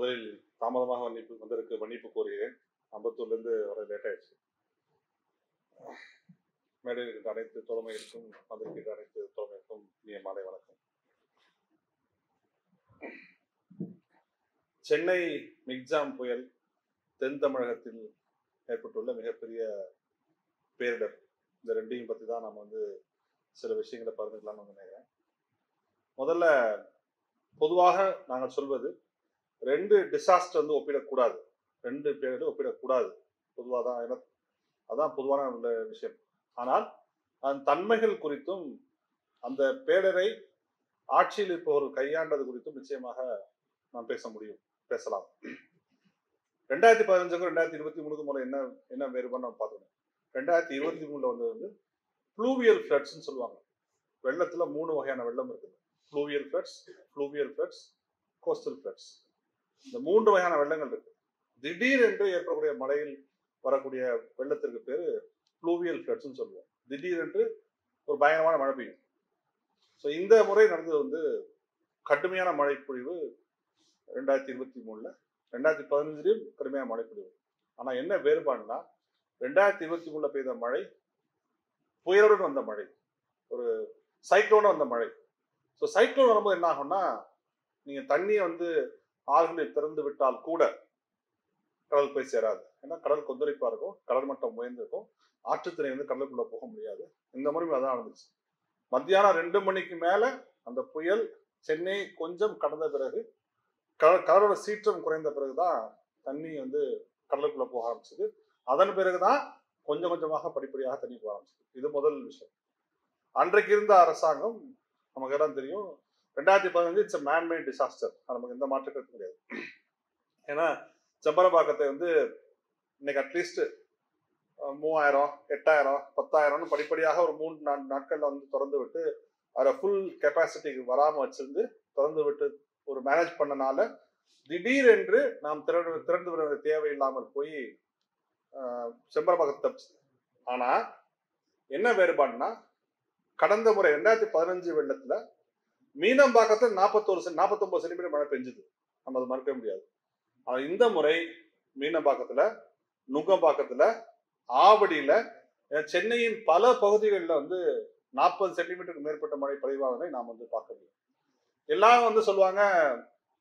முதலில் தாமதமாக மன்னிப்பு கோருகிறேன். அம்பத்தூர்லேருந்து வர லேட் ஆயிடுச்சு. மேடையில் இருக்கின்ற அனைத்து தோழமைகளுக்கும் வந்திருக்கின்ற அனைத்து தோழமைகளுக்கும் இனிய மாலை வணக்கம். சென்னை மிக்ஜாம் புயல் தென் தமிழகத்தில் ஏற்பட்டுள்ள மிகப்பெரிய பேரிடர். இந்த ரெண்டையும் பற்றி தான் நம்ம சில விஷயங்களை பகிர்ந்துக்கலாம்னு நினைக்கிறேன். முதல்ல பொதுவாக நாங்கள் சொல்வது, ரெண்டு டிசாஸ்டர் ஒப்பிடக்கூடாது, ரெண்டு பேரிடர் ஒப்பிடக்கூடாது. பொதுவாக தான், அதான் பொதுவான உள்ள விஷயம். ஆனால் அதன் தன்மைகள் குறித்தும் அந்த பேரிடரை ஆட்சியில் இருப்பவர்கள் கையாண்டது குறித்தும் நிச்சயமாக நாம் பேசலாம். 2015 2023 முறை என்ன வேறுபாடு நம்ம பார்க்கணும். 2023 வந்தது ஃப்ளூவியல் ஃப்ளட்ஸ்ன்னு சொல்லுவாங்க. வெள்ளத்துல 3 வகையான வெள்ளம் இருக்குது. ஃப்ளூவியல் ஃப்ளட்ஸ், கோஸ்டல் ஃப்ளட்ஸ். இந்த 3 வகையான வெள்ளங்கள் இருக்கு. திடீரென்று ஏற்படக்கூடிய மழையில் வரக்கூடிய வெள்ளத்திற்கு பேரு ஃப்ளூவியல் ஃப்ளட்ஸ்ன்னு சொல்லுவோம். திடீரென்று ஒரு பயங்கரமான மழை பெய்யும். ஸோ இந்த முறை நடந்தது கடுமையான மழை பொழிவு 2023. 2015 கடுமையான மழை பொழிவு. ஆனா என்ன வேறுபாடுனா, 2023 பெய்த மழை புயலுடன் வந்த மழை, ஒரு சைக்ளோன வந்த மழை. ஸோ சைக்ளோன் வரும்போது என்ன ஆகும்னா, நீங்க தண்ணியை ஆறுகளில் திறந்து விட்டால் கூட கடல் போய் சேராது. ஏன்னா கடல் கொந்தளிப்பா இருக்கும், கடல் மட்டம் உயர்ந்திருக்கும், ஆற்றுத்திணை கடலுக்குள்ள போக முடியாது. இந்த முறை அதான் நடந்துச்சு. மத்தியானம் 2 மணிக்கு மேல அந்த புயல் சென்னை கொஞ்சம் கடந்த பிறகு, கடலோட சீற்றம் குறைந்த பிறகுதான் தண்ணி கடலுக்குள்ள போக ஆரம்பிச்சது. அதன் பிறகுதான் கொஞ்சம் கொஞ்சமாக படிப்படியாக தண்ணி போக ஆரம்பிச்சது. இது முதல் விஷயம். அன்றைக்கு இருந்த அரசாங்கம், நமக்கு எல்லாம் தெரியும், 2015 இட்ஸ் மேன்மேட் டிசாஸ்டர். நமக்கு எந்த மாற்று கருத்து கிடையாது. ஏன்னா செம்பரம்பாக்கத்தை இன்னைக்கு அட்லீஸ்ட் 3000, 8000, 10,000 படிப்படியாக ஒரு 3-4 நாட்கள்ல திறந்து விட்டு அதை ஃபுல் கெப்பாசிட்டிக்கு வராம வச்சிருந்து திறந்து விட்டு ஒரு மேனேஜ் பண்ணனால திடீரென்று நாம் திறந்து விட தேவையில்லாமல் போய் செம்பரம்பாக்கத்தை தப்பிச்சு. ஆனா என்ன வேறுபாடுனா, கடந்த முறை 2015 வெள்ளத்துல மீனம்பாக்கத்தில் 49 சென்டிமீட்டர் மழை பெஞ்சது. நம்ம அதை மறுக்க முடியாது. ஆனா இந்த முறை மீனம்பாக்கத்துல, நுங்கம்பாக்கத்துல, ஆவடியில, சென்னையின் பல பகுதிகளில் 40 சென்டிமீட்டருக்கு மேற்பட்ட மழை பதிவாவதை நாம் பார்க்க முடியும். எல்லாம் சொல்லுவாங்க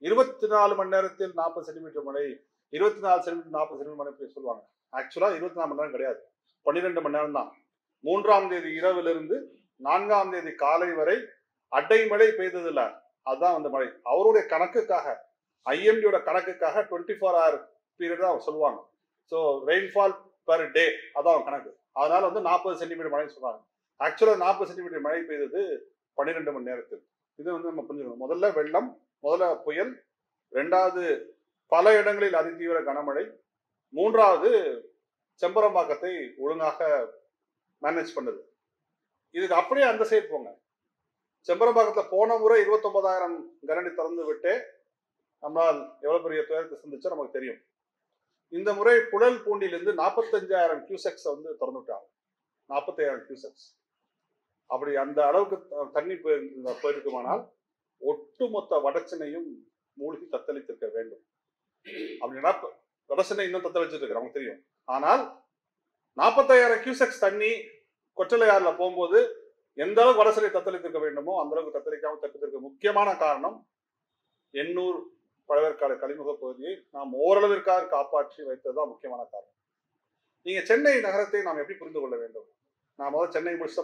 24 மணி நேரத்தில் 40 சென்டிமீட்டர் மழை, 24 சென்டிமீட்டர் 40 சென்டிமீட்டர் மழை சொல்லுவாங்க. ஆக்சுவலா 24 மணி நேரம் கிடையாது, 12 மணி நேரம் தான். 3ஆம் தேதி இரவிலிருந்து 4ஆம் தேதி காலை வரை அடைமழை பெய்ததில்ல. அதுதான் மழை. அவருடைய கணக்குக்காக, ஐஎம்டியோட கணக்குக்காக 24 hour பீரியட் தான் சொல்லுவாங்க. ஸோ ரெயின்ஃபால் பர் டே, அதான் கணக்கு. அதனால 40 சென்டிமீட்டர் மழை சொல்றாங்க. ஆக்சுவலா 40 சென்டிமீட்டர் மழை பெய்தது 12 மணி நேரத்தில். இது நம்ம புரிஞ்சுக்கணும். முதல்ல வெள்ளம், முதல்ல புயல், 2வது பல இடங்களில் அதிதீவிர கனமழை, 3வது செம்பரம்பாக்கத்தை ஒழுங்காக மேனேஜ் பண்ணது. இதுக்கு அப்படியே அந்த சைடு போங்க. செம்பரம்பாக்கத்துல போன முறை 29,000 கனஅடி திறந்து விட்டு நம்மளால் எவ்வளவு பெரிய துயரத்தை சந்திச்சோ நமக்கு தெரியும். இந்த முறை புழல் பூண்டிலிருந்து 45,000 கியூசெக்ஸ் திறந்து விட்டாங்க. 45,000 கியூசெக்ஸ். அப்படி அந்த அளவுக்கு தண்ணி போயிருக்குமானால் ஒட்டுமொத்த வடச்சென்னையும் மூழ்கி தத்தளித்திருக்க வேண்டும். அப்படின்னா வடசென்னை இன்னும் தத்தளிச்சிட்டு இருக்கு, நமக்கு தெரியும். ஆனால் 45,000 கியூசெக்ஸ் தண்ணி கொற்றலையாறுல போகும்போது எந்த அளவுக்கு வடசென்னை தத்தளித்திருக்க வேண்டுமோ அந்த அளவுக்கு தத்தளிக்காம தப்பித்திருக்க முக்கியமான காரணம், எண்ணூர் பழவேற்காடு கழிமுக பகுதியை நாம் ஓரளவிற்காக காப்பாற்றி வைத்ததுதான் முக்கியமான காரணம். நீங்க சென்னை நகரத்தை நாம் எப்படி புரிந்து கொள்ள வேண்டும்? நான் முதல்ல சென்னை முடிச்ச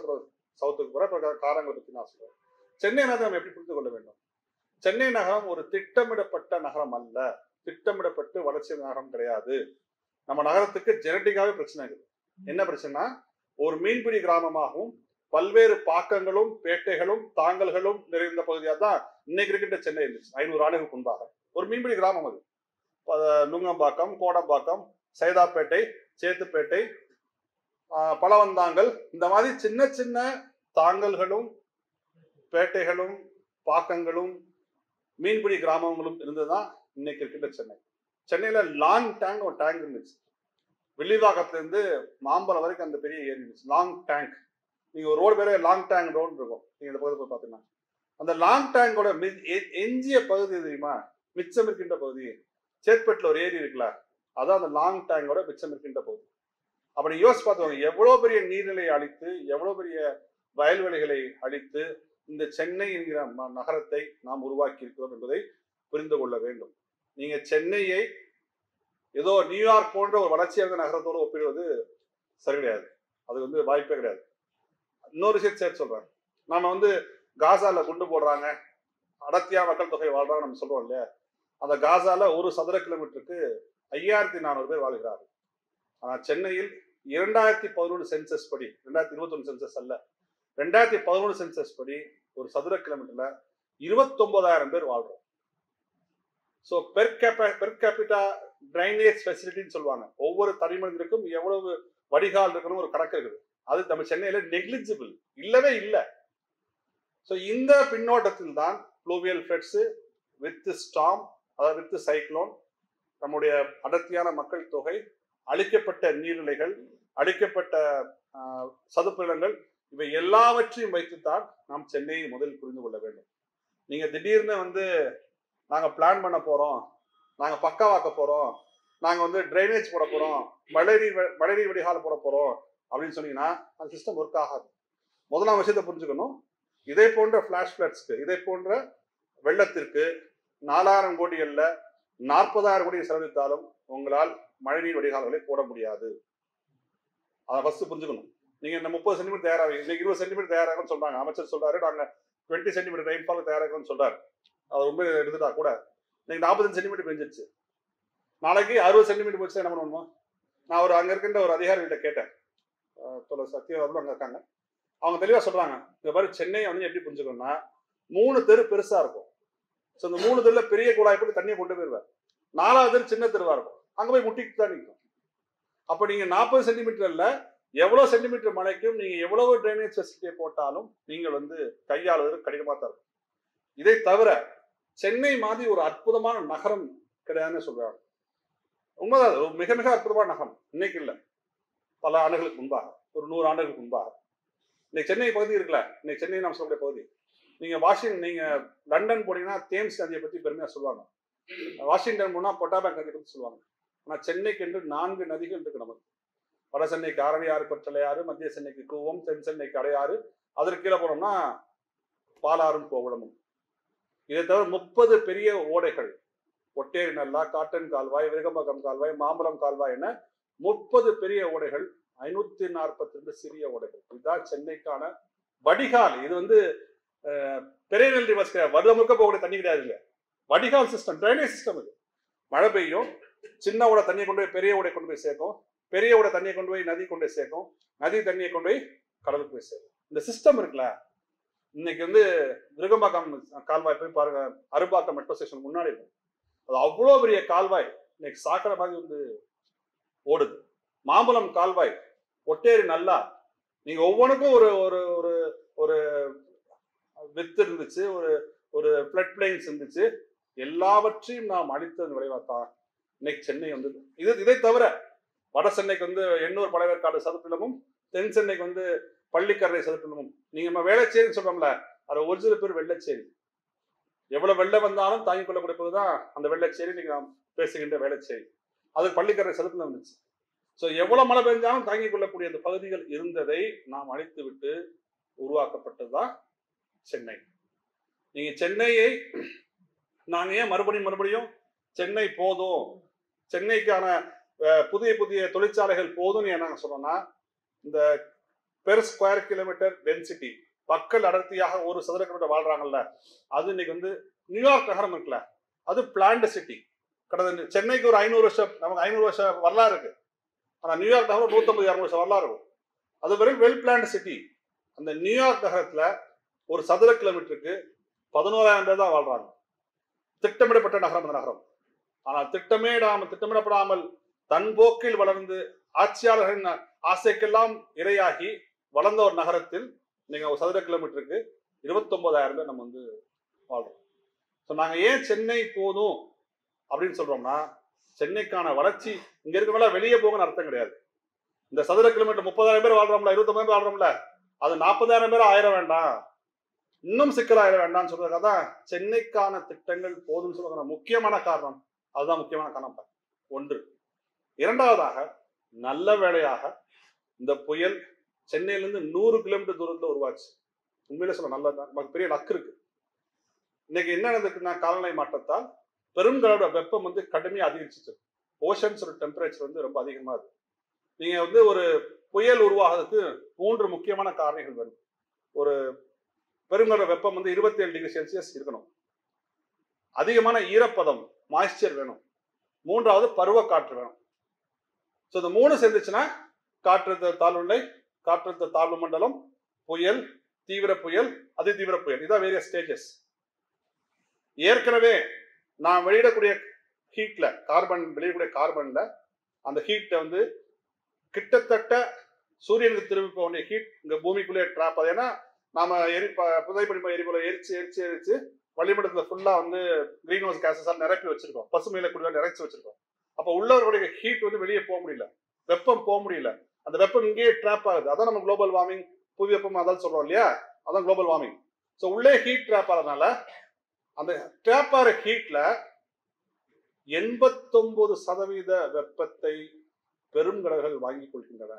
சவுத்துக்கு போற காரங்களை பற்றி நான் சொல்றேன். சென்னை நகரம் எப்படி புரிந்து கொள்ள வேண்டும்? சென்னை நகரம் ஒரு திட்டமிடப்பட்ட நகரம் அல்ல, திட்டமிடப்பட்டு வளர்ச்சி நகரம் கிடையாது. நம்ம நகரத்துக்கு ஜெனட்டிக்காவே பிரச்சனை இருக்குது. என்ன பிரச்சனைனா, ஒரு மீன்பிடி கிராமமாகவும் பல்வேறு பாக்கங்களும் பேட்டைகளும் தாங்கல்களும் நிறைந்த பகுதியாக தான் இன்னைக்கு இருக்கின்ற சென்னை இருந்துச்சு. 500 ஆண்டுகளுக்கு முன்பாக ஒரு மீன்பிடி கிராமம் அது. நுங்கம்பாக்கம், கோடம்பாக்கம், சைதாப்பேட்டை, சேத்துப்பேட்டை, பழவந்தாங்கல், இந்த மாதிரி சின்ன சின்ன தாங்கல்களும் பேட்டைகளும் பாக்கங்களும் மீன்பிடி கிராமங்களும் இருந்ததுதான் இன்னைக்கு இருக்கின்ற சென்னை. சென்னையில லாங் டேங்க் ஒரு டேங்க் இருந்துச்சு. வில்லிவாக்கத்துல இருந்து மாம்பலம் வரைக்கும் அந்த பெரிய ஏரி இருந்துச்சு, லாங் டேங்க். நீங்க ஒரு ரோடு பேரே லாங் டேங்க் ரோடு இருக்கும். நீங்க இந்த பகுதியில் போய் பார்த்தீங்கன்னா அந்த லாங் டேங்கோட எஞ்சிய பகுதி தெரியுமா, மிச்சம் இருக்கின்ற பகுதி சேத்பேட்டில் ஒரு ஏரி இருக்குல்ல, அதான் அந்த லாங் டேங்கோட மிச்சம் இருக்கின்ற போகுது. அப்படி யோசிச்சு பார்த்துவாங்க, எவ்வளவு பெரிய நீர்நிலையை அழித்து, எவ்வளவு பெரிய வயல்வெளிகளை அழித்து இந்த சென்னை என்கிற நகரத்தை நாம் உருவாக்கி இருக்கிறோம் என்பதை புரிந்து கொள்ள வேண்டும். நீங்க சென்னையை ஏதோ நியூயார்க் போன்ற ஒரு வளர்ச்சியடைந்த நகரத்தோடு ஒப்பிடுவது சரி கிடையாது. அது வந்து வாய்ப்பே கிடையாது. இன்னொரு விஷயத்தை சேர்த்து சொல்றேன். நாம வந்து காசால குண்டு போடுறாங்க, அடர்த்தியா மக்கள் தொகை வாழ்றாங்க நம்ம சொல்றோம் இல்லையா? அந்த காசால ஒரு சதுர கிலோமீட்டருக்கு 5400 பேர் வாழ்கிறார்கள். ஆனா சென்னையில் 2011 சென்சஸ் படி, 2021 சென்சஸ் அல்ல, 2011 சென்சஸ் படி ஒரு சதுர கிலோமீட்டர்ல 29,000 பேர் வாழ்றோம். ஸோ பெர் கேபிட்டா டிரைனேஜ் ஃபெசிலிட்டின்னு சொல்லுவாங்க. ஒவ்வொரு தனிமனிதருக்கும் எவ்வளவு வடிகால் இருக்கணும் ஒரு கணக்கு இருக்குது. அது நம்ம சென்னையில நெக்லிஜிபிள், இல்லவே இல்லை. ஸோ இந்த பின்னோட்டத்தில் தான் ப்ளூவியல் ஃப்ளட்ஸ் வித் ஸ்டார்ம், அதாவது வித் சைக்ளோன், நம்முடைய அடர்த்தியான மக்கள் தொகை, அழிக்கப்பட்ட நீர்நிலைகள், அழிக்கப்பட்ட சதுப்பு நிலங்கள், இவை எல்லாவற்றையும் வைத்துத்தான் நாம் சென்னையை முதலில் புரிந்து கொள்ள வேண்டும். நீங்க திடீர்னு வந்து நாங்க பிளான் பண்ண போறோம், நாங்க பக்காவாக்க போறோம், நாங்க வந்து டிரைனேஜ் போட போறோம், மழைநீர் வடிகால் போட போறோம் அப்படின்னு சொன்னீங்கன்னா அந்த சிஸ்டம் ஒர்க் ஆகாது. முதலாம் விஷயத்தை புரிஞ்சுக்கணும். இதே போன்ற ஃபிளாஷ் ஃபிளட்ஸ்க்கு, இதே போன்ற வெள்ளத்திற்கு 4000 கோடி அல்ல 40,000 கோடி செலவழித்தாலும் உங்களால் மழைநீர் வடிகால்களை போட முடியாது. அதை ஃபர்ஸ்ட் புரிஞ்சுக்கணும். நீங்க இந்த 30 சென்டிமீட்டர் தயாராக, இன்னைக்கு 20 சென்டிமீட்டர் தயாராகும்னு சொல்றாங்க. அமைச்சர் சொல்றாரு நாங்க 20 சென்டிமீட்டர் ரெயின்ஃபால் தயாராகும்னு சொல்றாரு. அது ரொம்ப எடுத்துட்டா கூட இன்னைக்கு 45 சென்டிமீட்டர் பெஞ்சிருச்சு. நாளைக்கு 60 சென்டிமீட்டர் போச்சு என்ன பண்ணுவோம்? நான் ஒரு அங்க இருக்கின்ற ஒரு அதிகாரிகிட்ட கேட்டேன், சத்தியவாதம் அங்க இருக்காங்க. அவங்க தெளிவா சொல்றாங்க, இந்த மாதிரி சென்னை வந்து எப்படி புரிஞ்சுக்கணும்னா 3 தெரு பெருசா இருக்கும். ஸோ இந்த 3 தெருல பெரிய குழாய் போட்டு தண்ணியை கொண்டு போயிருவேன். 4வது தெரு சின்ன தெருவா இருக்கும், அங்க போய் முட்டிட்டு தான் நிற்கும். அப்ப நீங்க 40 சென்டிமீட்டர்ல எவ்வளவு சென்டிமீட்டர் மழைக்கும் நீங்க எவ்வளவு டிரைனேஜ் ஃபெசிலிட்டியை போட்டாலும் நீங்கள் வந்து கையாளுவது கடினமா தான் இருக்கும். இதை தவிர சென்னை மாதிரி ஒரு அற்புதமான நகரம் கிடையாதுன்னு சொல்றாங்க. உண்மைதான், ஒரு மிக மிக அற்புதமான நகரம். இன்னைக்கு இல்லை, பல ஆண்டுகளுக்கு முன்பாக, ஒரு 100 ஆண்டுகளுக்கு முன்பாக. இன்னைக்கு சென்னை பகுதி இருக்குல்ல, இன்னைக்கு சென்னை நாம் சொல்லக்கூடிய பகுதி, நீங்க லண்டன் போனீங்கன்னா தேம்ஸ் நதியை பத்தி பெருமையா சொல்லுவாங்க, வாஷிங்டன் போனா பொட்டாபேங்க் நதியை பத்தி சொல்லுவாங்க. ஆனா சென்னைக்கு என்று 4 நதிகள் இருக்கு நமக்கு. வட சென்னைக்கு ஆரணியாறு, கொற்றலையாறு, மத்திய சென்னைக்கு கூவம், தென் சென்னைக்கு அடையாறு, அதற்கு கீழே போனோம்னா பாலாறும் கோகுளமும். இதை தவிர 30 பெரிய ஓடைகள், ஒட்டேரி நல்லா, காட்டன் கால்வாய், விருகம்பகம் கால்வாய், மாம்பழம் கால்வாய் என 30 பெரிய ஓடைகள், 542 சிறிய ஓடைகள். இதுதான் சென்னைக்கான வடிகால். இது வந்து பெரியநெல் ரிவர்ஸ் வருடம் முழுக்க போகக்கூடிய தண்ணி கிடையாதுங்க, வடிகால் சிஸ்டம், டிரைனேஜ் சிஸ்டம். இது மழை பெய்யும், சின்ன ஓடை தண்ணியை கொண்டு போய் பெரிய ஓடை கொண்டு போய் சேர்க்கும், பெரிய ஓடை தண்ணியை கொண்டு போய் நதி கொண்டு போய் சேர்க்கும், நதி தண்ணியை கொண்டு போய் கடலுக்கு போய் சேர்க்கும். இந்த சிஸ்டம் இருக்குல்ல, இன்னைக்கு வந்து விருகம்பாக்கம் கால்வாய் போய் பாருங்க, அரும்பாக்கம் மெட்ரோ ஸ்டேஷன் முன்னாடி இருக்கும். அது அவ்வளோ பெரிய கால்வாய், இன்னைக்கு சாக்கடை மாதிரி வந்து ஓடுது. மாம்பழம் கால்வாய், ஒட்டேரி நல்லா, நீங்க ஒவ்வொன்றுக்கும் ஒரு ஒரு ஒரு ஒரு வித்து இருந்துச்சு, ஒரு ஒரு பிளட் பிளைன்ஸ் இருந்துச்சு. எல்லாவற்றையும் நாம் அழித்ததன் விளைவாத்தான் இன்னைக்கு சென்னை வந்து இதை தவிர வட சென்னைக்கு வந்து எண்ணூர் பழவேற்காடு சதுப்பிடமும், தென் சென்னைக்கு வந்து பள்ளிக்கரணை சதுப்பிடமும். நீங்க நம்ம வேளச்சேரின்னு சொல்றோம்ல, அது ஒரிஜினல் பேர் வெள்ளச்சேரி. எவ்வளவு வெள்ளம் வந்தாலும் தாங்கிக் கொள்ளக்கூடிய தான் அந்த வெள்ளச்சேரி. நீங்க நாம் பேசுகின்ற வேளச்சேரி, அது பள்ளிக்கரணை சதுப்பிடம் இருந்துச்சு. ஸோ எவ்வளவு மழை பெஞ்சாலும் தாங்கிக் கொள்ளக்கூடிய அந்த பகுதிகள் இருந்ததை நாம் அழித்து விட்டு உருவாக்கப்பட்டதுதான் சென்னை. நீங்க சென்னையை நாங்க ஏன் மறுபடியும் சென்னை போதும், சென்னைக்கான புதிய புதிய தொழிற்சாலைகள் போதும்னு என்ன சொன்னோம்னா, இந்த பெர் ஸ்கொயர் கிலோமீட்டர் டென்சிட்டி, மக்கள் அடர்த்தியாக ஒரு சதுர கிலோமீட்டர் வாழ்றாங்கல்ல, அது இன்னைக்கு வந்து நியூயார்க் நகரம் இருக்குல்ல, அது பிளான்டு சிட்டி. கடந்த சென்னைக்கு ஒரு 500 வருஷம், நமக்கு 500 வருஷம் வரலாறு இருக்கு. ஆனா நியூயார்க் நகரம் 150-200 வருஷம் வரலாறு இருக்கும். அது வெறும் வெல் பிளான்டு சிட்டி. அந்த நியூயார்க் நகரத்துல ஒரு சதுர கிலோமீட்டருக்கு 11,000 பேர் தான் வாழ்றாங்க. திட்டமிடப்பட்ட நகரம் அந்த நகரம். ஆனால் திட்டமிடப்படாமல் தன் போக்கில் வளர்ந்து ஆட்சியாளர்களின் ஆசைக்கெல்லாம் இரையாகி வளர்ந்த ஒரு நகரத்தில் நீங்க ஒரு சதுர கிலோமீட்டருக்கு 29,000 பேர் நம்ம வந்து வாழ்றோம். ஸோ நாங்க ஏன் சென்னை போதும் அப்படின்னு சொல்றோம்னா, சென்னைக்கான வளர்ச்சி இங்க இருக்கவங்கள வெளியே போகணும்னு அர்த்தம் கிடையாது. இந்த சதுர கிலோமீட்டர் 30,000 பேர் வாழ்றோம்ல, 29,000 பேர் வாழ்றோம்ல, அது 40,000 பேர் ஆயிர வேண்டாம், இன்னும் சிக்கலாயிர வேண்டாம்னு சொல்றதுக்காக தான் சென்னைக்கான திட்டங்கள் போதும்னு சொல்ற முக்கியமான காரணம் அதுதான் முக்கியமான காரணம். ஒன்று. இரண்டாவதாக, நல்ல வேளையாக இந்த புயல் சென்னையிலிருந்து 100 கிலோமீட்டர் தூரத்துல உருவாச்சு. உண்மையிலே சொல்ல நல்ல நமக்கு பெரிய லக் இருக்கு. இன்னைக்கு என்ன நடந்திருக்குன்னா, காலநிலை மாற்றத்தால் பெருங்கடலோட வெப்பம் வந்து கடுமையா அதிகரிச்சிச்சு. ஓஷன்ஸோட டெம்பரேச்சர் வந்து ரொம்ப அதிகமா இருக்கு. நீங்க வந்து ஒரு புயல் உருவாகிறதுக்கு 3 முக்கியமான காரணிகள் வேணும். ஒரு பெருங்கடலோட வெப்பம் வந்து 27 டிகிரி செல்சியஸ் இருக்கணும். அதிகமான ஈரப்பதம் மாய்ஸ்சர் வேணும். மூன்றாவது பருவ காற்று வேணும். ஸோ இந்த 3 சேர்ந்துச்சுன்னா காற்றழுத்த தாழ்வுநிலை, காற்றழுத்த தாழ்வு மண்டலம், புயல், தீவிர புயல், அதி தீவிர புயல். இதான் வேரியஸ் ஸ்டேஜஸ். ஏற்கனவே நான் வெளியிடக்கூடிய ஹீட்ல, கார்பன் வெளியிடக்கூடிய கார்பன்ல அந்த ஹீட்டை வந்து கிட்டத்தட்ட சூரியனுக்கு திரும்பி போக வேண்டிய ஹீட் இங்க பூமிக்குள்ளே ட்ராப் ஆகுது. ஏன்னா நாம புதைப்படிம எரிபொருளை எரிச்சு வளிமண்டலத்துல ஃபுல்லா வந்து கிரீன் ஹவுஸ் கேசஸால் நிரப்பி வச்சிருக்கோம். பசுமையில குடிவா நிறைச்சி வச்சிருக்கோம். அப்ப உள்ளவர்களுடைய ஹீட் வந்து வெளியே போக முடியல, வெப்பம் போக முடியல. அந்த வெப்பம் இங்கேயே ட்ராப் ஆகுது. அதான் நம்ம குளோபல் வார்மிங், புவி வெப்பம் அதான் சொல்றோம் இல்லையா, அதான் குளோபல் வார்மிங். ஸோ உள்ளே ஹீட் ட்ராப் ஆகிறதுனால அந்த ட்ராப் ஆகிற ஹீட்ல 89% வெப்பத்தை பெருங்கடல்கள் வாங்கி கொள்கின்றன.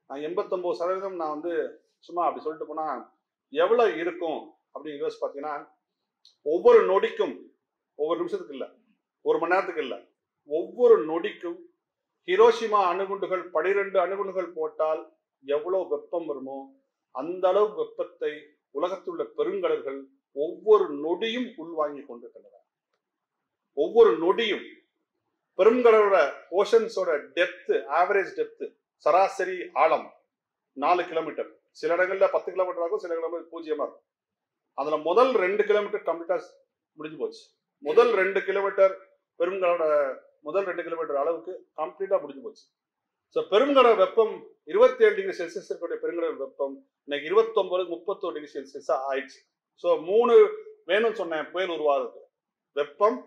89% நான் வந்து சும்மா அப்படி சொல்லிட்டு போனா எவ்வளவு இருக்கும் அப்படின்னு யோசிச்சு பார்த்தீங்கன்னா, ஒவ்வொரு நொடிக்கும், ஒவ்வொரு நிமிஷத்துக்கு இல்லை, ஒரு மணி நேரத்துக்கு இல்லை, ஒவ்வொரு நொடிக்கும் ஹிரோஷிமா அணுகுண்டுகள் 12 அணுகுண்டுகள் போட்டால் எவ்வளவு வெப்பம் வருமோ அந்த அளவு வெப்பத்தை உலகத்தில் உள்ள பெருங்கடல்கள் ஒவ்வொரு நொடியும் உள்வாங்கி கொண்டிருக்கின்றன. ஒவ்வொரு நொடியும் பெருங்கடலோட ஓஷன்ஸோட டெப்த், ஆவரேஜ் டெப்த், சராசரி ஆழம் 4 கிலோமீட்டர். சில இடங்கள்ல 10 கிலோமீட்டர் ஆகும், சில இடங்கள்ல 0 இருக்கும். அதுல முதல் 2 கிலோமீட்டர் கம்ப்ளீட்டா முடிஞ்சு போச்சு. முதல் 2 கிலோமீட்டர் பெருங்கடலோட முதல் 2 கிலோமீட்டர் அளவுக்கு கம்ப்ளீட்டா முடிஞ்சு போச்சு. ஸோ பெருங்கடல் வெப்பம் 27 டிகிரி செல்சியஸ் இருக்கக்கூடிய பெருங்கடல் வெப்பம் இன்னைக்கு 29-31 டிகிரி செல்சியஸா ஆயிடுச்சு. ஸோ 3 வேணும்னு சொன்னேன் புயல் உருவாகுது: வெப்பம்,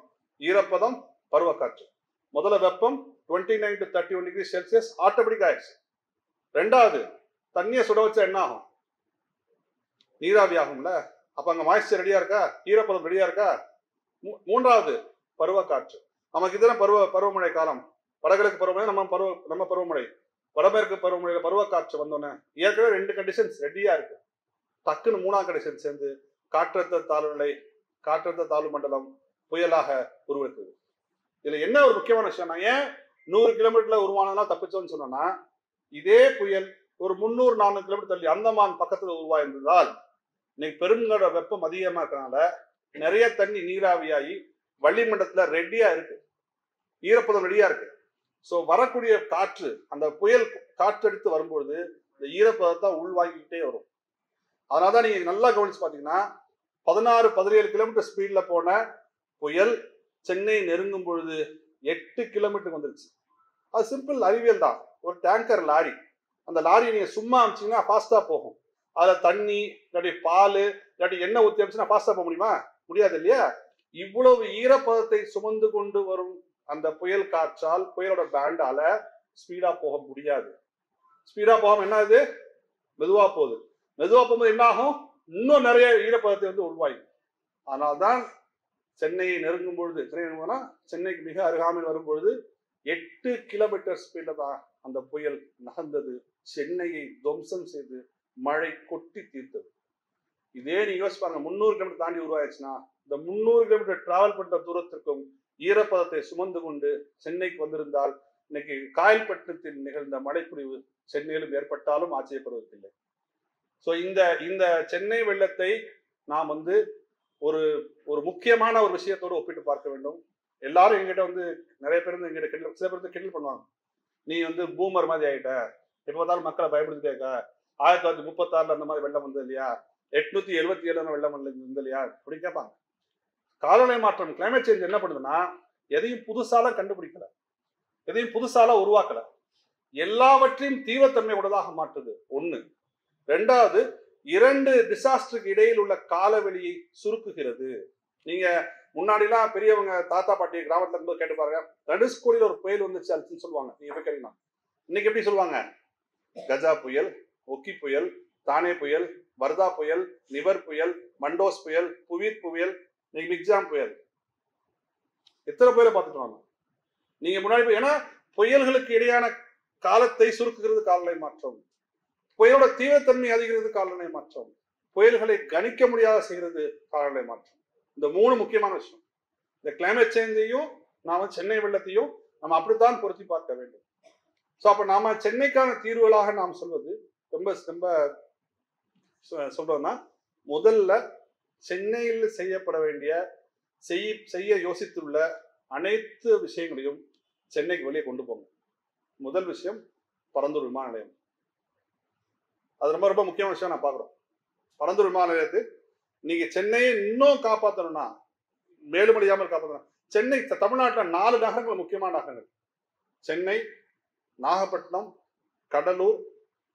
ஈரப்பதம், பருவக்காற்று. முதல்ல வெப்பம் 29 to 31 டிகிரி செல்சியஸ் ஆட்டோமேட்டிக் ஆயிடுச்சு. ரெண்டாவது, தண்ணியை சுட வச்சா என்ன ஆகும்? நீராவி ஆகும்ல. அப்ப அங்க மாய்ஸ்சர் ரெடியா இருக்கா, ஈரப்பதம் ரெடியா இருக்கா? மூன்றாவது, பருவக்காற்று. நமக்கு இதுதான் பருவமழை காலம். வடகிழக்கு பருவமழை நம்ம பருவமழை, வடமேற்கு பருவமழையில பருவக்காற்று வந்தோன்னே ஏற்கனவே 2 கண்டிஷன்ஸ் ரெடியா இருக்கு. டக்குன்னு 3ஆம் கண்டிஷன் சேர்ந்து காற்றழுத்த தாழ்வுநிலை, காற்றழுத்த தாழ்வு மண்டலம் புயலாக உருவெடுத்தது. இதுல என்ன ஒரு முக்கியமான விஷயம், நான் ஏன் 100 கிலோமீட்டர்ல உருவானதுனா தப்பிச்சோன்னு சொன்னோம்னா, இதே புயல் ஒரு 300-400 கிலோமீட்டர் தள்ளி அந்தமான் பக்கத்துல உருவாயிருந்ததால் இன்னைக்கு பெருங்கடல் வெப்பம் அதிகமா இருக்கனால நிறைய தண்ணி நீராவியாகி வளிமண்டலத்துல ரெடியா இருக்கு, ஈரப்பதம் ரெடியா இருக்கு. ஸோ வரக்கூடிய காற்று, அந்த புயல் காற்றடித்து வரும்பொழுது இந்த ஈரப்பதத்தை உள்வாங்கிக்கிட்டே வரும். அதனாலதான் நீங்க நல்லா கவனிச்சு பாத்தீங்கன்னா 16-17 கிலோமீட்டர் ஸ்பீட்ல போன புயல் சென்னை நெருங்கும் பொழுது 8 கிலோமீட்டருக்கு வந்துருச்சு. அது சிம்பிள் அறிவியல் தான். ஒரு டேங்கர் லாரி, அந்த லாரியை நீங்க சும்மா அமிச்சிங்கன்னா ஃபாஸ்டா போகும். அதுல தண்ணி இல்லாட்டி பால் இல்லாட்டி எண்ணெய் ஊற்றி அமிச்சுன்னா ஃபாஸ்டா போக முடியுமா? முடியாது இல்லையா? இவ்வளவு ஈரப்பதத்தை சுமந்து கொண்டு வரும் அந்த புயல் காற்றால், புயலோட பேண்டால ஸ்பீடா போக முடியாது. ஸ்பீடா போகாம என்ன ஆகுது? மெதுவா போகுது. மெதுவா போகும்போது என்ன ஆகும்? இன்னும் நிறைய ஈரப்பதத்தை வந்து உள்வாயும். அதனால்தான் சென்னையை நெருங்கும் பொழுது, சென்னைக்கு மிக அருகாமையில் வரும்பொழுது 8 கிலோமீட்டர் ஸ்பீட்ல தான் அந்த புயல் நகர்ந்தது. சென்னையை துவம்சம் செய்து மழை கொட்டி தீர்த்தது. இதே நீங்க யோசிச்சு பாருங்க, 300 கிலோமீட்டர் தாண்டி உருவாயிடுச்சுன்னா இந்த 300 கிலோமீட்டர் டிராவல் பண்ற தூரத்திற்கும் ஈரப்பதத்தை சுமந்து கொண்டு சென்னைக்கு வந்திருந்தால் இன்னைக்கு காயல்பட்டினத்தில் நிகழ்ந்த மழைப்பொழிவு சென்னையிலும் ஏற்பட்டாலும் ஆச்சரியப்படுவதில்லை. ஸோ இந்த சென்னை வெள்ளத்தை நாம் வந்து ஒரு ஒரு முக்கியமான ஒரு விஷயத்தோடு ஒப்பிட்டு பார்க்க வேண்டும். எல்லாரும் எங்கிட்ட வந்து நிறைய பேர் வந்து எங்கிட்ட சில பேர் கிண்டல் பண்ணுவாங்க, நீ வந்து பூமர் மாதிரி ஆகிட்ட, எப்போ பார்த்தாலும் மக்களை பயப்படுத்திட்டே இருக்க, 1936 அந்த மாதிரி வெள்ளம் வந்தது இல்லையா, 877 வெள்ளம் வந்தது இல்லையா அப்படின்னு கேட்பாங்க. காலநிலை மாற்றம், கிளைமேட் சேஞ்ச் என்ன பண்ணுதுன்னா, எதையும் புதுசால கண்டுபிடிக்கல, எதையும் புதுசால உருவாக்கல, எல்லாவற்றையும் தீவிரத்தன்மை உடலாக மாற்றுது. ஒண்ணு. ரெண்டாவது, 2 டிசாஸ்டருக்கு இடையில் உள்ள காலவெளியை சுருக்குகிறது. நீங்க முன்னாடிலாம் பெரியவங்க தாத்தா பாட்டி கிராமத்துல இருந்து கேட்டு பாருங்க, தனுஷ்கோடியில் ஒரு புயல் வந்துச்சு அப்படின்னு சொல்லுவாங்க. நீங்க போய் கேட்டீங்கன்னா இன்னைக்கு எப்படி சொல்லுவாங்க? கஜா புயல், ஒக்கி புயல், தானே புயல், வர்தா புயல், நிவர் புயல், மண்டோஸ் புயல், புவீர் புயல், மிக்ஜாம் புயல். எத்தனை பேரை பார்த்துட்டோம். நீங்க முன்னாடி ஏன்னா புயல்களுக்கு இடையான காலத்தை சுருக்குகிறது காலநிலை மாற்றம், புயலோட தீவிரத்தன்மை அதிகரிக்கிறது காலநிலை மாற்றம், புயல்களை கணிக்க முடியாத செய்கிறது காலநிலை மாற்றம். இந்த 3 முக்கியமான விஷயம். இந்த கிளைமேட் சேஞ்சையும் நாம சென்னை வெள்ளத்தையும் நம்ம அப்படித்தான் பொருத்தி பார்க்க வேண்டும். ஸோ அப்ப நாம சென்னைக்கான தீர்வுகளாக நாம் சொல்வது ரொம்ப ரொம்ப சொல்றதுன்னா, முதல்ல சென்னையில் செய்யப்பட வேண்டிய செய்ய யோசித்துள்ள அனைத்து விஷயங்களையும் சென்னைக்கு வெளியே கொண்டு போங்க. முதல் விஷயம் பரந்தூர் விமான நிலையம். அது ரொம்ப ரொம்ப முக்கியமான விஷயம் நான் பார்க்குறோம். பரந்தூர் விமான நிலையத்தை நீங்க சென்னையை இன்னும் காப்பாற்றணும்னா, மேலுமடையாமல் காப்பாற்றணும். சென்னை தமிழ்நாட்டில் 4 நகரங்கள் முக்கியமான நகரங்கள்: சென்னை, நாகப்பட்டினம், கடலூர்,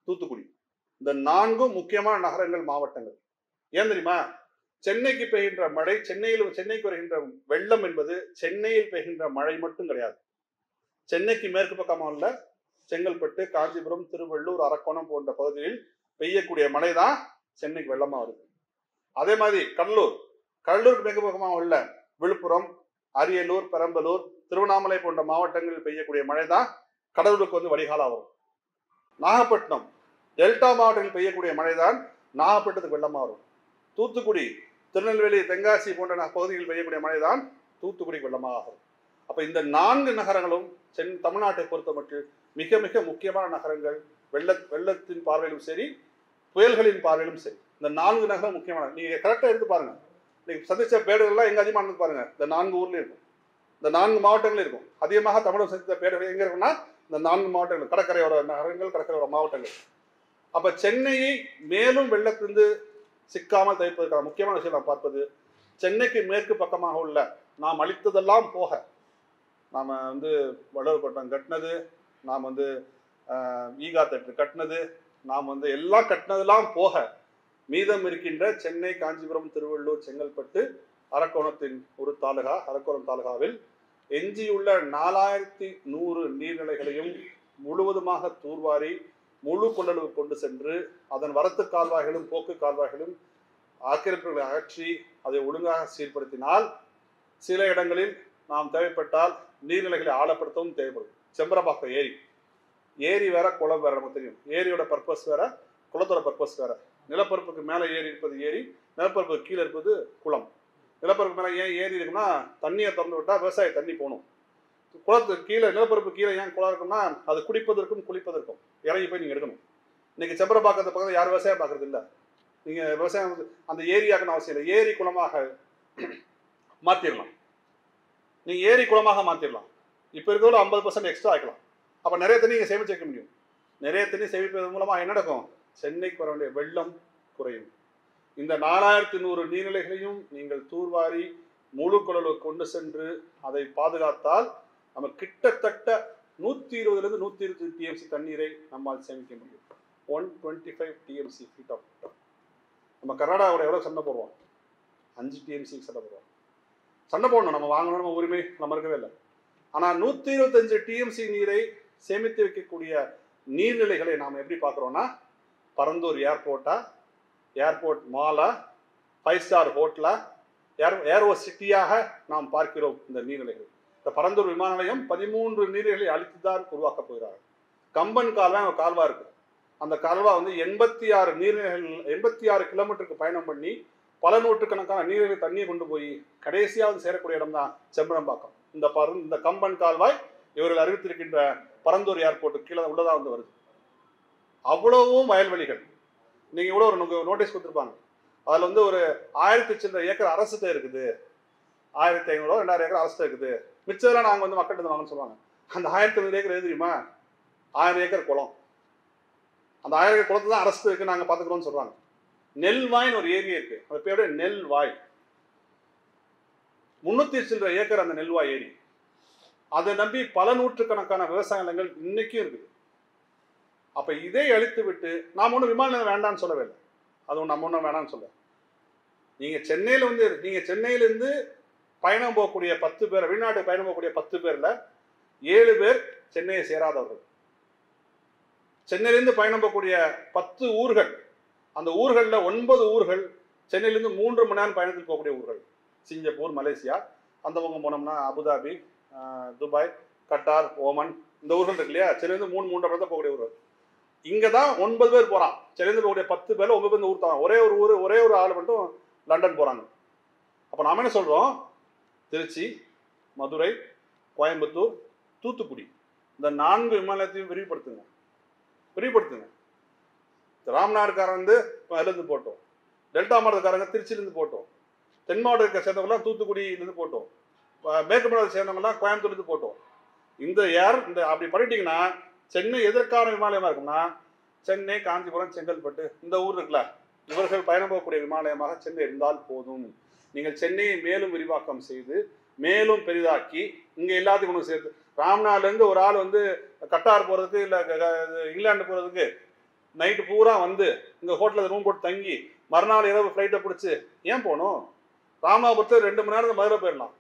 தூத்துக்குடி. இந்த 4 முக்கியமான நகரங்கள், மாவட்டங்கள். ஏன் தெரியுமா? சென்னைக்கு பெய்கின்ற மழை, சென்னைக்கு வருகின்ற வெள்ளம் என்பது சென்னையில் பெய்கின்ற மழை மட்டும் கிடையாது. சென்னைக்கு மேற்கு பக்கமாக உள்ள செங்கல்பட்டு, காஞ்சிபுரம், திருவள்ளூர், அரக்கோணம் போன்ற பகுதிகளில் பெய்யக்கூடிய மழை தான் சென்னைக்கு வெள்ளமா வருது. அதே மாதிரி கடலூருக்கு மேற்கு பக்கமாக உள்ள விழுப்புரம், அரியலூர், பெரம்பலூர், திருவண்ணாமலை போன்ற மாவட்டங்களில் பெய்யக்கூடிய மழை தான் கடலூருக்கு வந்து வடிகாலா வரும். நாகப்பட்டினம், டெல்டா மாவட்டங்களில் பெய்யக்கூடிய மழை தான் நாகப்பட்டினத்துக்கு வெள்ளமா வரும். தூத்துக்குடி, திருநெல்வேலி, தென்காசி போன்ற பகுதிகளில் பெய்யக்கூடிய மழை தான் தூத்துக்குடிக்கு வெள்ளமாக வரும். அப்ப இந்த 4 நகரங்களும் தமிழ்நாட்டை பொறுத்த மட்டும் மிக மிக முக்கியமான நகரங்கள். வெள்ளத்தின் பார்வையிலும் சரி, புயல்களின் பார்வையிலும் சரி, இந்த 4 நகரம் முக்கியமான. நீங்க கரெக்டா எடுத்து பாருங்க. நீங்க சந்திச்ச பேடுகள்லாம் எங்க அதிகமா இருந்து பாருங்க. இந்த 4 ஊர்ல இருக்கும், இந்த 4 மாவட்டங்கள் இருக்கும். அதிகமாக தமிழகம் சந்தித்த பேடுகள் எங்க இருக்குன்னா இந்த 4 மாவட்டங்கள், கடற்கரையோர நகரங்கள், கடற்கரையோர மாவட்டங்கள். அப்ப சென்னையை மேலும் வெள்ளத்திலிருந்து சிக்காமல் தவிர்ப்பதற்கான முக்கியமான விஷயம் நான் பார்ப்பது, சென்னைக்கு மேற்கு பக்கமாக உள்ள நாம் அளித்ததெல்லாம் போக, நாம் வந்து வள்ளுவர் கோட்டம் கட்டினது, நாம் வந்து ஈகா தட்டு கட்டினது, நாம் வந்து எல்லாம் கட்டினதெல்லாம் போக மீதம் இருக்கின்ற சென்னை, காஞ்சிபுரம், திருவள்ளூர், செங்கல்பட்டு, அரக்கோணத்தின் ஒரு தாலுகா, அரக்கோணம் தாலுகாவில் எஞ்சியுள்ள 4100 நீர்நிலைகளையும் முழுவதுமாக தூர்வாரி முழு கொள்ளளவு கொண்டு சென்று அதன் வரத்து கால்வாய்களும் போக்கு கால்வாய்களும் ஆக்கிரமிப்புகளை அகற்றி அதை ஒழுங்காக சீர்படுத்தினால் சில இடங்களில் நாம் தேவைப்பட்டால் நீர்நிலைகளை ஆழப்படுத்தவும் தேவைப்படும். செம்பரம்பாக்கம் ஏரி வேற, குளம் வேற. நமக்கு தெரியும், ஏரியோட பர்பஸ் வேற, குளத்தோட பர்பஸ் வேற. நிலப்பரப்புக்கு மேலே ஏரி இருப்பது ஏரி, நிலப்பரப்புக்கு கீழே இருப்பது குளம். நிலப்பரப்பு மேலே ஏன் ஏரி இருக்குன்னா தண்ணியை திறந்து விட்டால் விவசாய தண்ணி போகணும். குளத்துக்கு கீழே, நிலப்பரப்பு கீழே ஏன் குளம் இருக்குன்னா அது குடிப்பதற்கும் குளிப்பதற்கும் இறங்கி போய் நீங்கள் எடுக்கணும். இன்னைக்கு செம்பரம்பாக்கத்தை பக்கத்தில் யாரும் விவசாயம் பார்க்கறது இல்லை. நீங்கள் விவசாயம் அந்த ஏரியாக்குன்னு அவசியம் இல்லை, ஏரி குளமாக மாற்றிடலாம். நீங்கள் ஏரி குளமாக மாற்றிடலாம். இப்போ இருக்கிறதோட 50% எக்ஸ்ட்ரா ஆக்கலாம். அப்போ நிறைய தண்ணி நீங்கள் சேமிச்சு வைக்க முடியும். நிறைய தண்ணி சேமிப்பதன் மூலமாக என்ன நடக்கும்? சென்னைக்கு வர வேண்டிய வெள்ளம் குறையும். இந்த 4100 நீர்நிலைகளையும் நீங்கள் தூர்வாரி முழு கொள்ளளவு கொண்டு சென்று அதை பாதுகாத்தால் நம்ம கிட்டத்தட்ட 120 to 120 TMC தண்ணீரை நம்மால் சேமிக்க முடியும். 125 TMC ஃபீட் ஆஃப் வாட்டர். நம்ம கர்நாடகாவோட எவ்வளோ சண்டை போடுவோம்? 5 TMC சண்டை போடுவோம். சண்டை போடணும், நம்ம வாங்கணும், நம்ம உரிமை நம்ம இருக்கவே இல்லை. ஆனால் 125 TMC நீரை சேமித்து வைக்கக்கூடிய நீர்நிலைகளை நாம் எப்படி பார்க்குறோன்னா, பரந்தூர் ஏர்போர்ட்டா, ஏர்போர்ட் மாலா, 5 ஸ்டார் ஹோட்டலா, ஏர்வோ சிட்டியாக நாம் பார்க்கிறோம். இந்த நீர்நிலைகள், இந்த பரந்தூர் விமான நிலையம் 13 நீர்நிலைகளை அழித்துதான் உருவாக்கப் போகிறார்கள். கம்பன் கால்வாய் ஒரு கால்வா இருக்கு. அந்த கால்வா வந்து 86 நீர்நிலைகள், 86 கிலோமீட்டருக்கு பயணம் பண்ணி பல நூற்றுக்கணக்கான நீர்நிலை தண்ணியை கொண்டு போய் கடைசியாவது சேரக்கூடிய இடம் தான் செம்பரம்பாக்கம். இந்த கம்பன் கால்வாய் இவர்கள் அறிவித்திருக்கின்ற பரந்தூர் ஏர்போர்ட்டுக்கு கீழே உள்ளதாக வந்து வருது. அவ்வளவும் வயல்வெளிகள். நீங்க கூட ஒரு நோட்டீஸ் கொடுத்துருப்பாங்க. அதுல வந்து ஒரு 1000 சில்லற ஏக்கர் அரசுகிட்ட இருக்குது, 1500 2000 ஏக்கர் அரசுகிட்ட இருக்குது, மிச்சதெல்லாம் நாங்கள் வந்து மக்கள்கிட்ட வாங்கன்னு சொல்லுவாங்க. அந்த 1500 ஏக்கர் எது தெரியுமா? 1000 ஏக்கர் குளம். அந்த 1000 ஏக்கர் குளத்தை தான் அரசு இருக்கு, நாங்கள் பார்த்துக்கிறோம்னு சொல்றாங்க. நெல்வாய்னு ஒரு ஏரியா இருக்கு, அந்த பேருடைய நெல்வாய். 300 சில்லற ஏக்கர் அந்த நெல்வாய் ஏரி. அதை நம்பி பல நூற்றுக்கணக்கான விவசாய நிலங்கள் இன்னைக்கும் இருக்குது. அப்ப இதை அழித்து விட்டு நாம் ஒன்றும் விமான நிலையம் வேண்டாம்னு சொல்லவே இல்லை. அது நம்ம ஒன்றும் வேணாம்னு சொல்ல. நீங்க சென்னையில வந்து சென்னையிலிருந்து பயணம் போகக்கூடிய 10 பேர், வெளிநாட்டு பயணம் போகக்கூடிய 10 பேர்ல 7 பேர் சென்னையை சேராதவர்கள். சென்னையிலிருந்து பயணம் போகக்கூடிய 10 ஊர்கள், அந்த ஊர்களில் 9 ஊர்கள் சென்னையிலிருந்து 3 மணி நேரம் பயணத்தில் போகக்கூடிய ஊர்கள். சிங்கப்பூர், மலேசியா, அந்த பக்கம் போனோம்னா அபுதாபி, துபாய், கட்டார், ஓமன், இந்த ஊர்கள் இருக்கு இல்லையா, சென்னையிலேருந்து 3-3.5 தான் போகக்கூடிய ஊர். இங்கே தான் 9 பேர் போகிறான். சென்னையிலேருந்து போகக்கூடிய 10 பேர் 9 பேர் இந்த ஊர் தான். ஒரே ஒரு ஆள் மட்டும் லண்டன் போகிறாங்க. அப்போ நாம என்ன சொல்கிறோம், திருச்சி, மதுரை, கோயம்புத்தூர், தூத்துக்குடி இந்த 4 விமான நிலையத்தையும் விரிவுபடுத்துங்க. ராம்நாடுக்காரன் வந்து அதுலேருந்து போட்டோம், டெல்டா மாவட்டக்காரங்க திருச்சியிலேருந்து போட்டோம், தென் மாவட்டத்தை சேர்ந்தவங்களாம் தூத்துக்குடியிலேருந்து போட்டோம், மேற்கு மாவட்டத்தை சேர்ந்தவங்களாம் கோயம்புத்தூர்லேருந்து போட்டோம். இந்த அப்படி பண்ணிட்டீங்கன்னா சென்னை எதற்கான விமான நிலையமாக இருக்கும்னா, சென்னை, காஞ்சிபுரம், செங்கல்பட்டு இந்த ஊர் இருக்குல்ல, இவர்கள் பயணம் போகக்கூடிய விமான நிலையமாக சென்னை இருந்தால் போதும். நீங்கள் சென்னையை மேலும் விரிவாக்கம் செய்து மேலும் பெரிதாக்கி இங்கே எல்லாத்தையும் கொண்டு சேர்த்து, ராம்நாடுலேருந்து ஒரு ஆள் வந்து கட்டார் போகிறதுக்கு இல்லை இங்கிலாந்து போகிறதுக்கு நைட்டு பூரா வந்து இங்கே ஹோட்டலில் ரூம் போட்டு தங்கி மறுநாள் இரவு ஃப்ளைட்டை பிடிச்சி ஏன் போகணும்? ராமநாதபுரத்து 2 மணி நேரத்துக்கு மதுரை போயிடலாம்.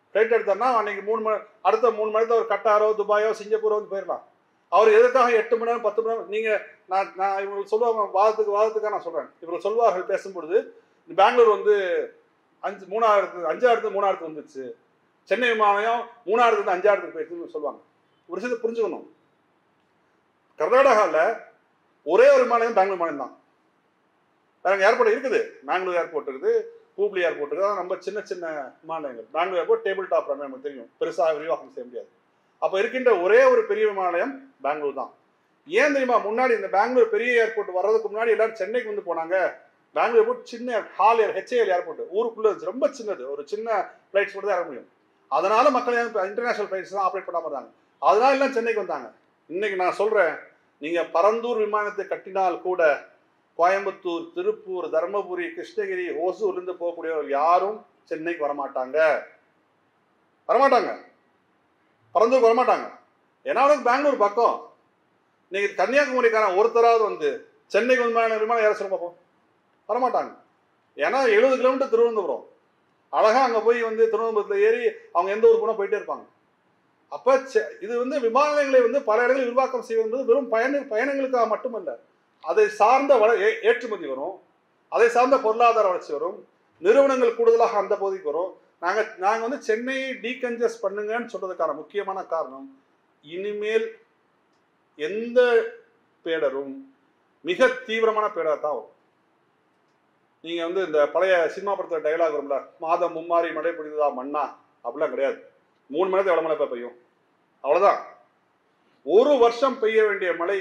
ஃப்ளைட் எடுத்தோம்னா அன்றைக்கி 3 மணி அடுத்த 3 மணி நேரத்தில் ஒரு கட்டாரோ, துபாயோ, சிங்கப்பூரோ வந்து போயிடலாம். அவர் எதுக்காக 8 மணி நேரம் 10 மணி நேரம்? நீங்கள் நான் இவங்களுக்கு சொல்லுவாங்க, வாதத்துக்காக நான் சொல்கிறேன். இவர்கள் சொல்வார்கள் பேசும்பொழுது, பெங்களூர் வந்து 5,000 வந்துச்சு, சென்னை விமானம் 3,000 5,000 போயிடுச்சுன்னு சொல்லுவாங்க. ஒரு விஷயத்தை புரிஞ்சுக்கணும், கர்நாடகாவில் ஒரே ஒரு விமானம் பெங்களூர் விமானம் தான். வேற ஏர்போர்ட் இருக்குது, பெங்களூர் ஏர்போர்ட் இருக்குது, ஹூப்ளி ஏர்போர்ட் இருக்குது, ரொம்ப சின்ன சின்ன விமானங்கள். Bangalore airport table top runway நமக்கு தெரியும், பெருசாக விரிவாக்கம் செய்ய முடியாது. அப்போ இருக்கின்ற ஒரே ஒரு பெரிய விமான நிலையம் பெங்களூர் தான். ஏன் தெரியுமா? முன்னாடி இந்த பெங்களூர் பெரிய ஏர்போர்ட் வர்றதுக்கு முன்னாடி எல்லாரும் சென்னைக்கு வந்து போனாங்க. பெங்களூர் ஏர்போர்ட் சின்ன ஹெச்ஏஎல் ஏர்போர்ட் ஊருக்குள்ள இருந்துச்சு, ரொம்ப சின்னது, ஒரு சின்ன ஃப்ளைட்ஸ் மட்டும் தான் இறங்க முடியும். அதனால மக்கள் இன்டர்நேஷனல் ஃப்ளைட்ஸ் தான் ஆப்ரேட் பண்ணாம இருந்தாங்க. அதனால எல்லாம் சென்னைக்கு வந்தாங்க. இன்னைக்கு நான் சொல்றேன், நீங்க பரந்தூர் விமானத்தை கட்டினால் கூட கோயம்புத்தூர், திருப்பூர், தர்மபுரி, கிருஷ்ணகிரி, ஓசூர்லேருந்து போகக்கூடியவர்கள் யாரும் சென்னைக்கு வரமாட்டாங்க. பரந்தூருக்கு வரமாட்டாங்க. ஏன்னா பெங்களூர் பக்கம். நீங்க கன்னியாகுமரிக்கான ஒருத்தராவது வந்து சென்னைக்கு வந்து விமானம் ஏற சொல்ல பார்ப்போம், வரமாட்டாங்க. ஏன்னா 70 கிலோமீட்டர் திருவனந்தபுரம், அழகா அங்க போய் வந்து திருவனந்தபுரத்துல ஏறி அவங்க எந்த ஊர் போனா போயிட்டே இருப்பாங்க. அப்ப இது வந்து விமான நிலையங்களை வந்து பல இடங்களில் விரிவாக்கம் செய்வது வெறும் பயணங்களுக்காக மட்டுமல்ல, அதை சார்ந்த ஏற்றுமதி வரும், அதை சார்ந்த பொருளாதார வளர்ச்சி வரும், நிறுவனங்கள் கூடுதலாக அந்த பகுதிக்கு வரும். நாங்க வந்து சென்னையை டீகன்ஜஸ்ட் பண்ணுங்கன்னு சொல்றதுக்கான முக்கியமான காரணம், இனிமேல் எந்த பேடரும் மிக தீவிரமான பேடர் தான் வரும். நீங்க வந்து இந்த பழைய சினிமா படத்துல டைலாக் வரும்ல, மாதம் மும்மாறி மழை பொழிந்ததா மண்ணா, அப்படிலாம் கிடையாது. 3 மணி நேரத்தில் எவ்வளவு மழை பெய்யும், அவ்வளவுதான். ஒரு வருஷம் பெய்ய வேண்டிய மழை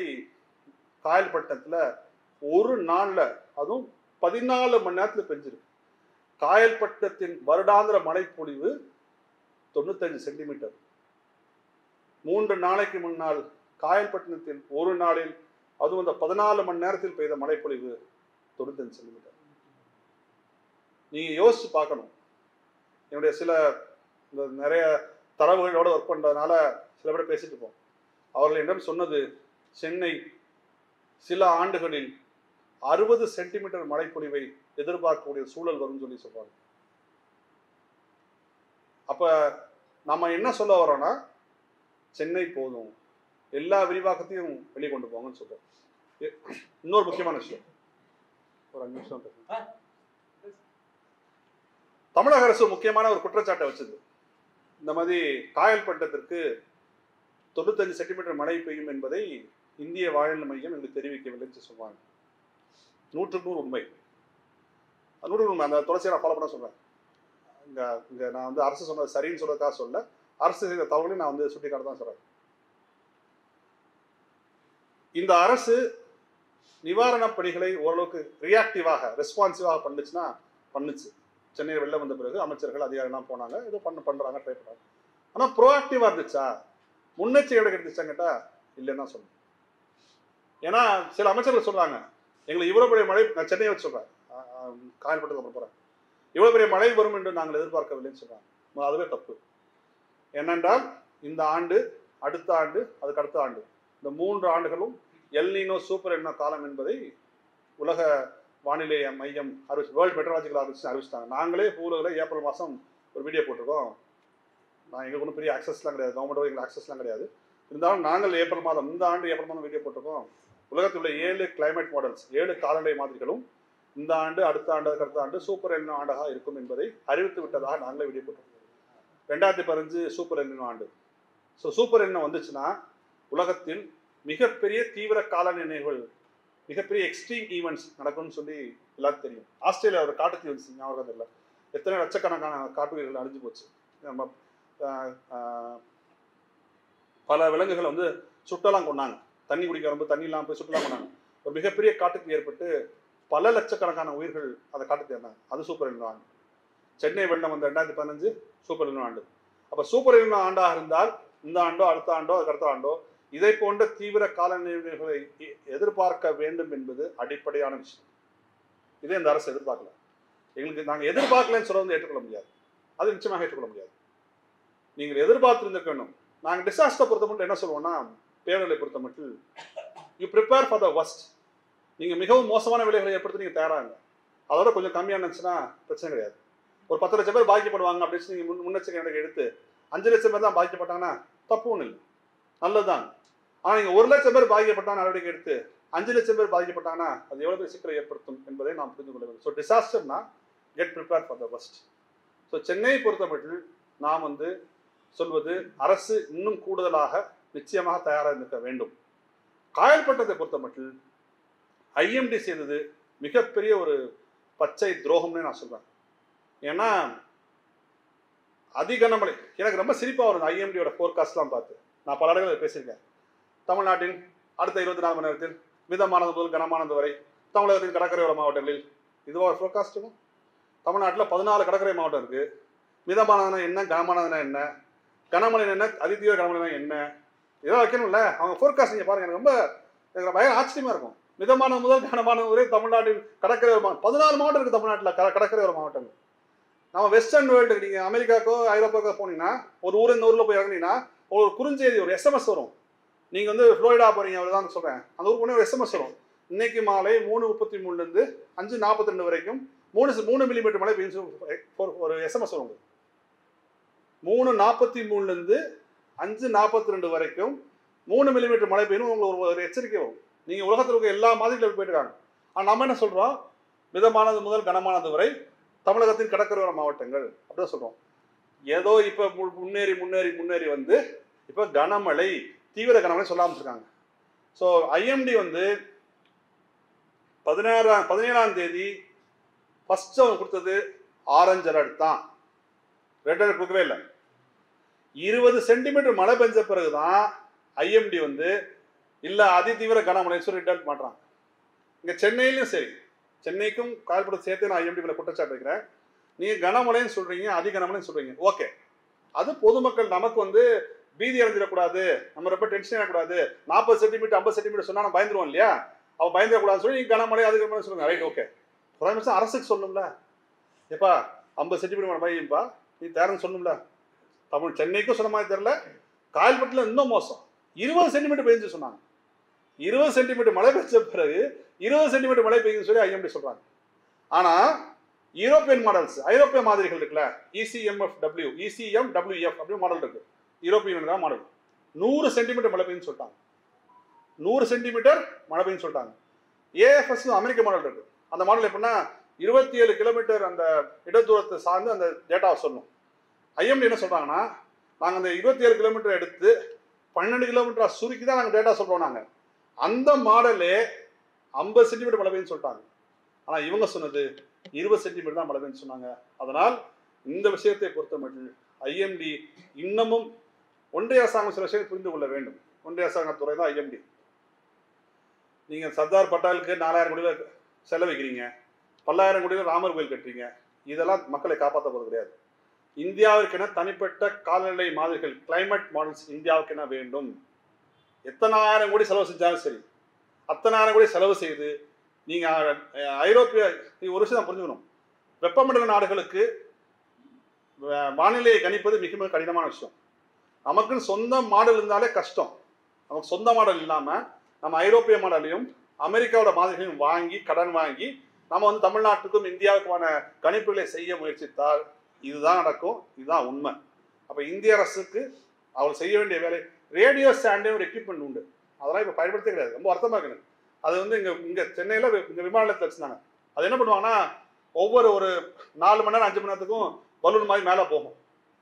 காயல்பட்டினத்துல ஒரு நாள்ல, அதுவும் 14 மணி நேரத்துல பெஞ்சிருக்கு. காயல்பட்டினத்தின் வருடாந்திர மழைப்பொழிவு 95 சென்டிமீட்டர். 3 நாளைக்கு முன்னால் காயல்பட்டினத்தில் ஒரு நாளில், அதுவும் இந்த 14 மணி நேரத்தில் பெய்த மழைப்பொழிவு 95 சென்டிமீட்டர். நீங்க யோசிச்சு பார்க்கணும். என்னுடைய சில நிறைய தரவுகளோட ஒர்க் பண்றதுனால சில பேர் பேசிட்டு இருப்போம். அவர்கள் என்னிடம் சொன்னது, சென்னை சில ஆண்டுகளில் 60 சென்டிமீட்டர் மழைப்பொழிவை எதிர்பார்க்கக்கூடிய சூழல் வரும்னு சொல்லி சொல்றாங்க. அப்ப நம்ம என்ன சொல்ல வரோம்னா, சென்னை போதும், எல்லா விரிவாக்கத்தையும் வெளியே கொண்டு போங்கன்னு சொல்றோம். இன்னொரு முக்கியமான விஷயம், ஒரு 5 நிமிஷம் பேசுங்க. தமிழக அரசு முக்கியமான ஒரு குற்றச்சாட்டை வச்சது, இந்த மாதிரி காயல்பட்டினத்திற்கு 95 சென்டிமீட்டர் மழை பெய்யும் என்பதை இந்திய வானிலை மையம் எங்களுக்கு தெரிவிக்கவில்லைன்னு சொல்லுவாங்க. 100% உண்மை. 100% உண்மை. அந்த தொடர்ச்சியை நான் ஃபாலோ பண்ண சொல்றேன். இங்க நான் வந்து அரசு சொன்னது சரின்னு சொல்றதுக்காக சொல்ல, அரசு செய்த தகவலையும் நான் வந்து சுட்டிக்காட்ட தான் சொல்றேன். இந்த அரசு நிவாரண பணிகளை ஓரளவுக்கு ரியாக்டிவாக, ரெஸ்பான்சிவாக பண்ணுச்சு. சென்னையில் வெள்ளம் வந்த பிறகு அமைச்சர்கள் அதிகாரிகள்லாம் போனாங்க, ஏதோ பண்றாங்க, ட்ரை பண்றாங்க. ஆனா ப்ரோஆக்டிவா இருந்துச்சா, முன்னெச்சரிக்கை எடுத்துச்சான்னு கேட்டா இல்லைன்னு தான் சொல்லணும். ஏன்னா சில அமைச்சர்கள் சொல்றாங்க, எங்களுக்கு இவ்வளவு பெரிய மழை, நான் சென்னையை வச்சு சொல்றேன், காயல்பட்டுக்கு அப்புறம் போறேன், இவ்வளவு பெரிய மழை வரும் என்று நாங்கள் எதிர்பார்க்கவில்லைன்னு சொல்றாங்க. அதுவே தப்பு. ஏனென்றால் இந்த ஆண்டு, அடுத்த ஆண்டு, அதுக்கு அடுத்த ஆண்டு, இந்த 3 ஆண்டுகளும் எல் நீனோ சூப்பர் எல்னினோ காலம் என்பதை உலக வானிலை மையம் வேர்ல்ட் மெட்ரலாஜிக்கல் ஆர்கனைசேஷன் அறிவிச்சிட்டாங்க. நாங்களே ஊரில் ஏப்ரல் மாதம் ஒரு வீடியோ போட்டிருக்கோம். நான் எங்களுக்கு ஒன்றும் பெரிய ஆக்சஸ்லாம் கிடையாது, கவர்மெண்ட்டோ எங்களுக்கு ஆக்சஸ்லாம் கிடையாது. இருந்தாலும் நாங்கள் ஏப்ரல் மாதம், இந்த ஆண்டு ஏப்ரல் மாதம் வீடியோ போட்டிருக்கோம். உலகத்தில் உள்ள 7 கிளைமேட் மாடல்ஸ், 7 காலநிலை மாதிரிகளும் இந்த ஆண்டு, அடுத்த ஆண்டு, அதுக்கு அடுத்த ஆண்டு சூப்பர் எல்னினோ ஆண்டாக இருக்கும் என்பதை அறிவித்து விட்டதாக நாங்களே வீடியோ போட்டிருக்கோம். 2015 சூப்பர் எல்னினோ ஆண்டு. ஸோ சூப்பர் எல்னினோ வந்துச்சுன்னா உலகத்தில் மிகப்பெரிய தீவிர காலநிலை நிகழ்வுகள், மிகப்பெரிய எக்ஸ்ட்ரீம் ஈவெண்ட்ஸ் நடக்கும்னு சொல்லி எல்லாருக்கும் தெரியும். ஆஸ்திரேலியா ஒரு காட்டு தீ வந்துச்சு, ஞாபகம் தெரியல, எத்தனை லட்சக்கணக்கான காட்டுயிர்கள் அழிஞ்சு போச்சு. நம்ம பல விலங்குகளை வந்து சுட்டெல்லாம் கொண்டாங்க, தண்ணி குடிக்க ரொம்ப தண்ணி இல்லாமல் போய் சுட்டெல்லாம் கொண்டாங்க. ஒரு மிகப்பெரிய காட்டுக்கு ஏற்பட்டு பல லட்சக்கணக்கான உயிர்கள் அதை காட்டுக்கு ஏறினாங்க. அது சூப்பர் எல்னினோ ஆண்டு. சென்னை வெள்ளம் வந்து 2015 சூப்பர் எல்னினோ ஆண்டு. அப்போ சூப்பர் எல்னினோ ஆண்டாக இருந்தால் இந்த ஆண்டோ அடுத்த ஆண்டோ அதுக்கு அடுத்த ஆண்டோ இதை போன்ற தீவிர காலநிலைகளை எதிர்பார்க்க வேண்டும் என்பது அடிப்படையான விஷயம். இதே இந்த அரசு எதிர்பார்க்கல. எங்களுக்கு நாங்கள் எதிர்பார்க்கலன்னு சொல்ல வந்து ஏற்றுக்கொள்ள முடியாது. அது நிச்சயமாக ஏற்றுக்கொள்ள முடியாது. நீங்கள் எதிர்பார்த்திருந்திருக்க வேண்டும். நாங்கள் டிசாஸ்டர் பொறுத்த மட்டும் என்ன சொல்லுவோம்னா, பேரலை பொறுத்த மட்டும் யூ ப்ரிப்பேர் ஃபார் த வஸ்ட். நீங்கள் மிகவும் மோசமான விலைகளை ஏற்படுத்த நீங்கள் தயாராங்க. அதோட கொஞ்சம் கம்மியாக இருந்துச்சுன்னா பிரச்சனை கிடையாது. ஒரு 10 லட்சம் பேர் பாதிக்கப்படுவாங்க அப்படின்னு நீங்கள் முன்னெச்சரிக்கை எடுத்து 5 லட்சம் பேர் தான் பாதிக்கப்பட்டாங்கன்னா தப்பு ஒன்றும் இல்லை, நல்லதுதான். ஆனால் நீங்கள் 1 லட்சம் பேர் பாதிக்கப்பட்டாங்க நடவடிக்கை எடுத்து 5 லட்சம் பேர் பாதிக்கப்பட்டாங்கன்னா அது எவ்வளோ பெரிய சிக்கலை ஏற்படுத்தும் என்பதை நாம் புரிந்து கொள்ள வேண்டும். ஸோ டிசாஸ்டர்னா get prepare for the worst. So சென்னையை பொறுத்த மட்டும் நாம் வந்து சொல்வது அரசு இன்னும் கூடுதலாக நிச்சயமாக தயாராக இருக்க வேண்டும். காயல்பட்டத்தை பொறுத்த மட்டும் ஐஎம்டி செய்தது மிகப்பெரிய ஒரு பச்சை துரோகம்னு நான் சொல்றேன். ஏன்னா அதிகனமழை எனக்கு ரொம்ப சிரிப்பாக வரும். ஐஎம்டியோட ஃபோர்காஸ்ட்லாம் பார்த்து நான் பல இடங்களில் பேசியிருக்கேன். தமிழ்நாட்டின் அடுத்த 24 மணி நேரத்தில் மிதமானது முதல் கனமானது வரை தமிழகத்தின் கடற்கரையோர மாவட்டங்களில் இதுவா ஒரு ஃபோர்காஸ்ட்டுங்க. தமிழ்நாட்டில் 14 கடற்கரை மாவட்டம் இருக்குது. மிதமானதுனா என்ன, கனமானதுனா என்ன, கனமழை என்ன, அதிதீவிர கனமழைனா என்ன, இதெல்லாம் வைக்கணும்ல. அவங்க ஃபோர்காஸ்ட் நீங்கள் பாருங்கள், எனக்கு பயங்கர ஆச்சரியமாக இருக்கும். மிதமானது முதல் கனமானது வரை தமிழ்நாட்டின் கடற்கரையோர மாவட்டம் 14 மாவட்டம் இருக்குது. தமிழ்நாட்டில் கடற்கரையோர மாவட்டங்கள். நம்ம வெஸ்டர்ன் வேர்ல்டு நீங்கள் அமெரிக்காக்கோ ஐரோப்பாக்கோ போனீங்கன்னா ஒரு ஊர் இந்த ஊரில் போய் இறங்கினீங்கன்னா ஒரு குறுஞ்செய்தி ஒரு எஸ்எம்எஸ் வரும். நீங்கள் வந்து ஃப்ளோரிடா போகிறீங்க அவ்வளோதான் சொல்கிறேன், அந்த ஊருக்கு போனால் ஒரு எஸ்எம்எஸ் வரும். இன்னைக்கு மாலை 3:33 5:42 வரைக்கும் 3 மில்லிமீட்டர் மழை பெய்யும் ஒரு எஸ்எம்எஸ் வரும். 3:43 5:42 வரைக்கும் 3 மில்லிமீட்டர் மழை பெய்யும் உங்களுக்கு ஒரு எச்சரிக்கை வரும். நீங்கள் உலகத்தில் இருக்க எல்லா மாதிரிகளும் போயிட்டுருக்காங்க. ஆனால் நம்ம என்ன சொல்கிறோம், மிதமானது முதல் கனமானது வரை தமிழகத்தின் கடற்கரையோர மாவட்டங்கள் அப்படிதான் சொல்கிறோம். ஏதோ இப்போ முன்னேறி முன்னேறி முன்னேறி வந்து இப்போ கனமழை தீவிர கனமழை சொல்ல ஆரம்பிச்சிருக்காங்க. ஸோ ஐஎம்டி வந்து 17ஆம் தேதி ஃபர்ஸ்ட் அவங்க கொடுத்தது ஆரஞ்சு அலர்ட் தான், ரெட் அலர்ட் கொடுக்கவே இல்லை. 20 சென்டிமீட்டர் மழை பெஞ்ச பிறகுதான் ஐஎம்டி வந்து இல்லை அதிதீவிர கனமழை சொல்லி ரெட் அலர்ட் மாட்டுறாங்க. இங்கே சென்னையிலும் சரி, சென்னைக்கும் காயல்பட்டு சேர்த்து நான் ஐஎம்டி மேலே குற்றச்சாட்டு வைக்கிறேன். நீங்கள் கனமழைன்னு சொல்கிறீங்க, அதிகனமழைன்னு சொல்கிறீங்க, ஓகே. அது பொதுமக்கள் நமக்கு வந்து பீதி அடைஞ்சிடக்கூடாது, நம்ம ரொம்ப டென்ஷன் ஆகக்கூடாது. 40 சென்டிமீட்டர் 50 சென்டிமீட்டர் சொன்னால் நம்ம பயந்துருவோம் இல்லையா, அவள் பயந்துடக்கூடாதுன்னு சொல்லி நீங்கள் கனமழை அதிகமழை சொல்லுங்க, ரைட், ஓகே. குறைஞ்சபட்சம் அரசுக்கு சொல்லணும்ல, எப்பா 50 சென்டிமீட்டர் மழை பெய்யும்பா நீ தேரன்னு சொல்லணும்ல. சென்னைக்கும் சொன்ன மாதிரி தெரியல, காயல்பட்டில் இன்னும் மோசம் 20 சென்டிமீட்டர் பெய்ஞ்சு சொன்னாங்க. 20 சென்டிமீட்டர் மழை பெய்ஞ்ச பிறகு 20 சென்டிமீட்டர் மழை பெய்யுன்னு சொல்லி ஐஎம்டி சொல்றாங்க. ஆனா யூரோப்பியன் மாடல்ஸ், ஐரோப்பிய மாதிரிகள் இருக்குல்ல, ECMFW ECMWF அப்படின்னு மாடல் இருக்கு, யூரோப்பியன் மாடல் 100 சென்டிமீட்டர் மழை பெய்யுன்னு சொல்லிட்டாங்க. 100 சென்டிமீட்டர் மழை பெய்யுன்னு சொல்லிட்டாங்க. AFS அமெரிக்க மாடல் இருக்கு. அந்த மாடல் எப்படின்னா 27 கிலோமீட்டர் அந்த இடதூரத்தை சார்ந்து அந்த டேட்டாவை சொல்லணும். ஐஎம்டி என்ன சொல்றாங்கன்னா, நாங்கள் அந்த 27 கிலோமீட்டர் எடுத்து 12 கிலோமீட்டர் சுருக்கி தான் நாங்கள் டேட்டா சொல்றோம். நாங்கள் அந்த மாடலே 50 சென்டிமீட்டர் மழை பெய்யுன்னு சொல்லிட்டாங்க. ஆனால் இவங்க சொன்னது 20 சென்டிமீட்டர் தான் மழை பெய்யுன்னு சொன்னாங்க. அதனால் இந்த விஷயத்தை பொறுத்த மட்டும் ஐஎம்டி இன்னமும் ஒன்றிய அரசாங்கம் சில விஷயத்தை புரிந்து கொள்ள வேண்டும். ஒன்றிய அரசாங்கத்துறை தான் ஐஎம்டி. நீங்கள் சர்தார் பட்டாலுக்கு 4000 கோடியில் செலவிக்கிறீங்க, 10,000 கோடியில் ராமர் கோயில் கட்டுறீங்க, இதெல்லாம் மக்களை காப்பாற்ற போகிறது கிடையாது. இந்தியாவிற்கென தனிப்பட்ட காலநிலை மாதிரிகள், கிளைமேட் மாடல்ஸ் இந்தியாவுக்கென வேண்டும். எத்தனை ஆயிரம் கோடி செலவு செஞ்சாலும் சரி, அத்தனை ஆயிரம் கோடி செலவு செய்து நீங்கள் ஐரோப்பிய ஒரு விஷயம் தான் புரிஞ்சுக்கணும். வெப்பமண்டல நாடுகளுக்கு வானிலையை கணிப்பது மிக மிக கடினமான விஷயம். நமக்குன்னு சொந்த மாடல் இருந்தாலே கஷ்டம். நமக்கு சொந்த மாடல் இல்லாமல் நம்ம ஐரோப்பிய மாடலையும் அமெரிக்காவோட மாதிரிகளையும் வாங்கி கடன் வாங்கி நம்ம வந்து தமிழ்நாட்டுக்கும் இந்தியாவுக்குமான கணிப்புகளை செய்ய முயற்சித்தால் இதுதான் நடக்கும். இதுதான் உண்மை. அப்போ இந்திய அரசுக்கு அவள் செய்ய வேண்டிய வேலை, ரேடியோ ஸ்டாண்டே ஒரு எக்யூப்மெண்ட் உண்டு, அதெல்லாம் இப்போ பயன்படுத்த கிடையாது. ரொம்ப வருத்தமாக இருக்குது. அது வந்து இங்கே சென்னையில் இங்கே விமான நிலையத்தில் வச்சுருந்தாங்க. அது என்ன பண்ணுவாங்கன்னா, ஒவ்வொரு ஒரு 4 மணி நேரம் 5 மணி நேரத்துக்கும் பலூன் மாதிரி மேலே போகும்.